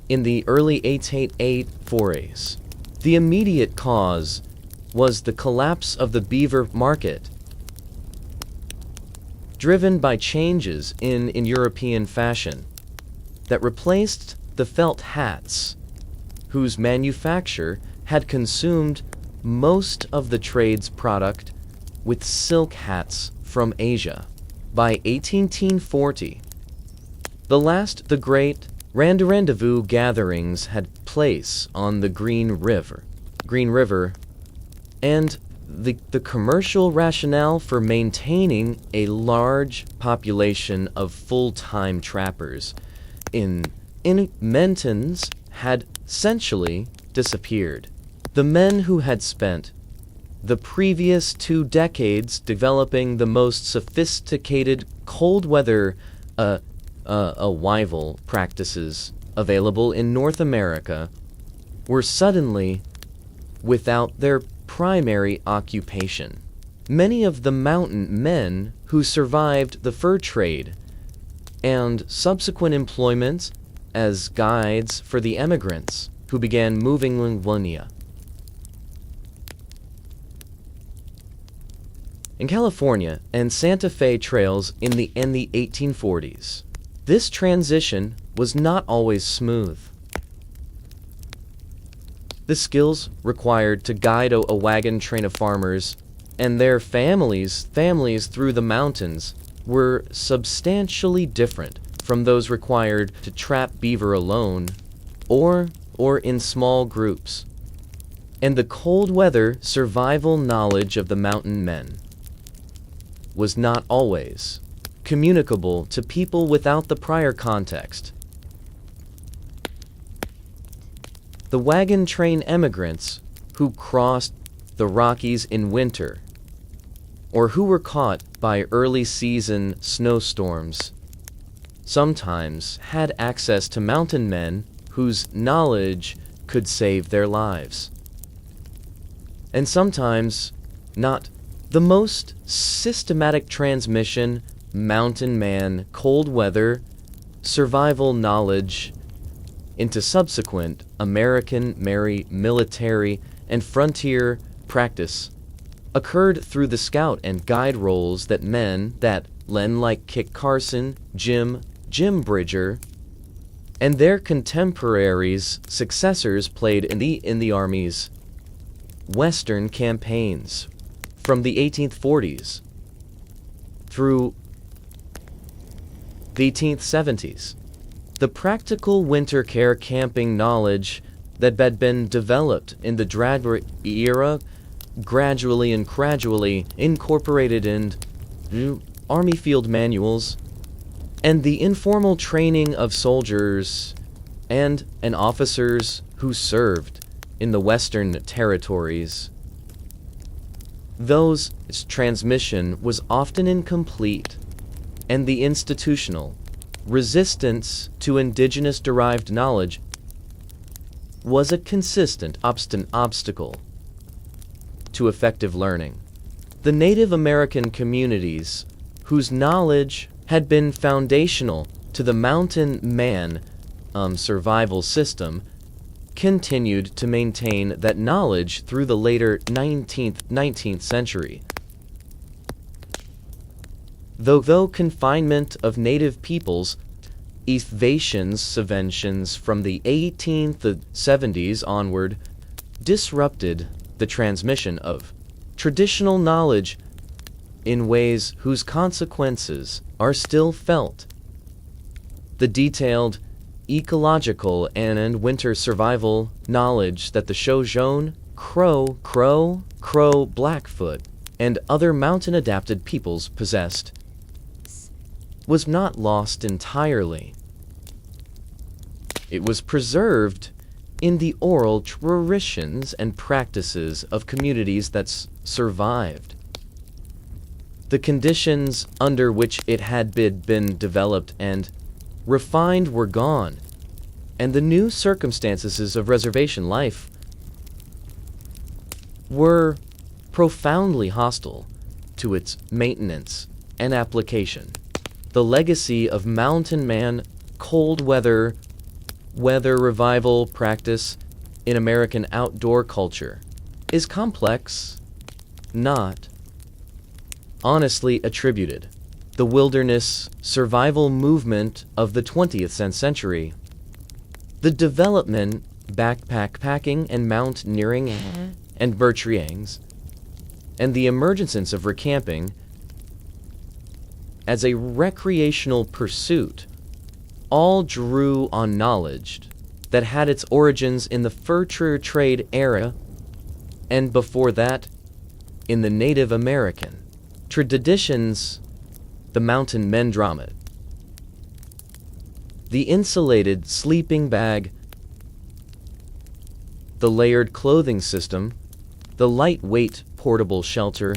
Speaker 1: in the early 1888 forays. The immediate cause was the collapse of the beaver market, driven by changes in European fashion that replaced the felt hats, whose manufacture had consumed most of the trade's product, with silk hats from Asia. By 1840, the great rendezvous gatherings had place on the Green River, and the commercial rationale for maintaining a large population of full-time trappers in mountains had essentially disappeared. The men who had spent the previous 2 decades developing the most sophisticated cold weather survival practices available in North America were suddenly without their primary occupation. Many of the mountain men who survived the fur trade and subsequent employment as guides for the emigrants who began moving Linguania. In California and Santa Fe trails in the 1840s. This transition was not always smooth. The skills required to guide a wagon train of farmers and their families through the mountains were substantially different from those required to trap beaver alone or in small groups. And the cold weather survival knowledge of the mountain men was not always communicable to people without the prior context. The wagon train emigrants who crossed the Rockies in winter, or who were caught by early season snowstorms, sometimes had access to mountain men whose knowledge could save their lives. And sometimes not. The most systematic transmission, mountain man, cold weather, survival knowledge into subsequent American military and frontier practice occurred through the scout and guide roles that men like Kit Carson, Jim Bridger, and their contemporaries, successors played in the Army's Western campaigns from the 1840s through the 1870s. The practical winter care camping knowledge that had been developed in the Dragged era gradually and gradually incorporated in army field manuals, and the informal training of soldiers and officers who served in the Western territories. Those transmission was often incomplete, and the institutional resistance to indigenous-derived knowledge was a consistent obstacle to effective learning. The Native American communities, whose knowledge had been foundational to the mountain man survival system, continued to maintain that knowledge through the later 19th century. Though confinement of native peoples, invasions from the 1870s onward disrupted the transmission of traditional knowledge in ways whose consequences are still felt. The detailed ecological and winter survival knowledge that the Shoshone, Crow, Blackfoot, and other mountain-adapted peoples possessed was not lost entirely. It was preserved in the oral traditions and practices of communities that survived. The conditions under which it had been developed and refined were gone, and the new circumstances of reservation life were profoundly hostile to its maintenance and application. The legacy of mountain man cold weather revival practice in American outdoor culture is complex, not honestly attributed. The wilderness survival movement of the 20th century, the development backpacking and mountaineering and birch-triangs, and the emergence of recamping as a recreational pursuit all drew on knowledge that had its origins in the fur trade era, and before that, in the Native American traditions, the mountain men drama, the insulated sleeping bag, the layered clothing system, the lightweight portable shelter,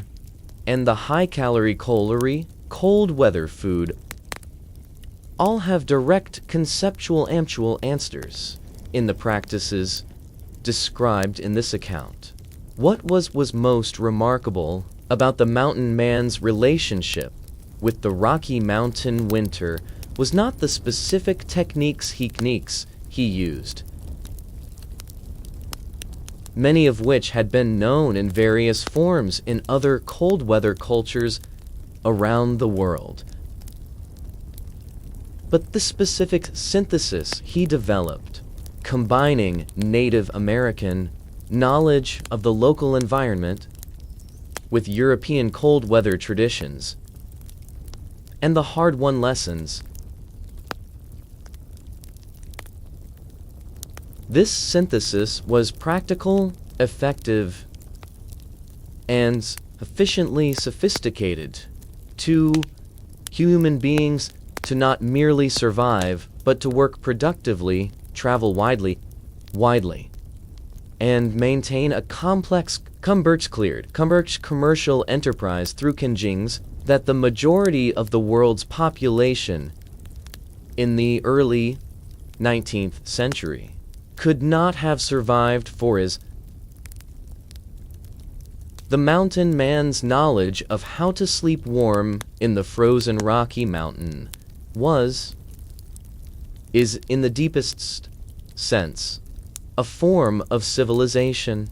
Speaker 1: and the high-calorie cold weather food all have direct conceptual answers in the practices described in this account. What was most remarkable about the mountain man's relationship with the Rocky Mountain winter was not the specific techniques he used, many of which had been known in various forms in other cold weather cultures around the world, but the specific synthesis he developed, combining Native American knowledge of the local environment with European cold weather traditions and the hard-won lessons. This synthesis was practical, effective, and sufficiently sophisticated to human beings to not merely survive, but to work productively, travel widely, and maintain a complex commercial enterprise through conjings that the majority of the world's population in the early 19th century could not have survived for is the mountain man's knowledge of how to sleep warm in the frozen Rocky Mountain is in the deepest sense a form of civilization.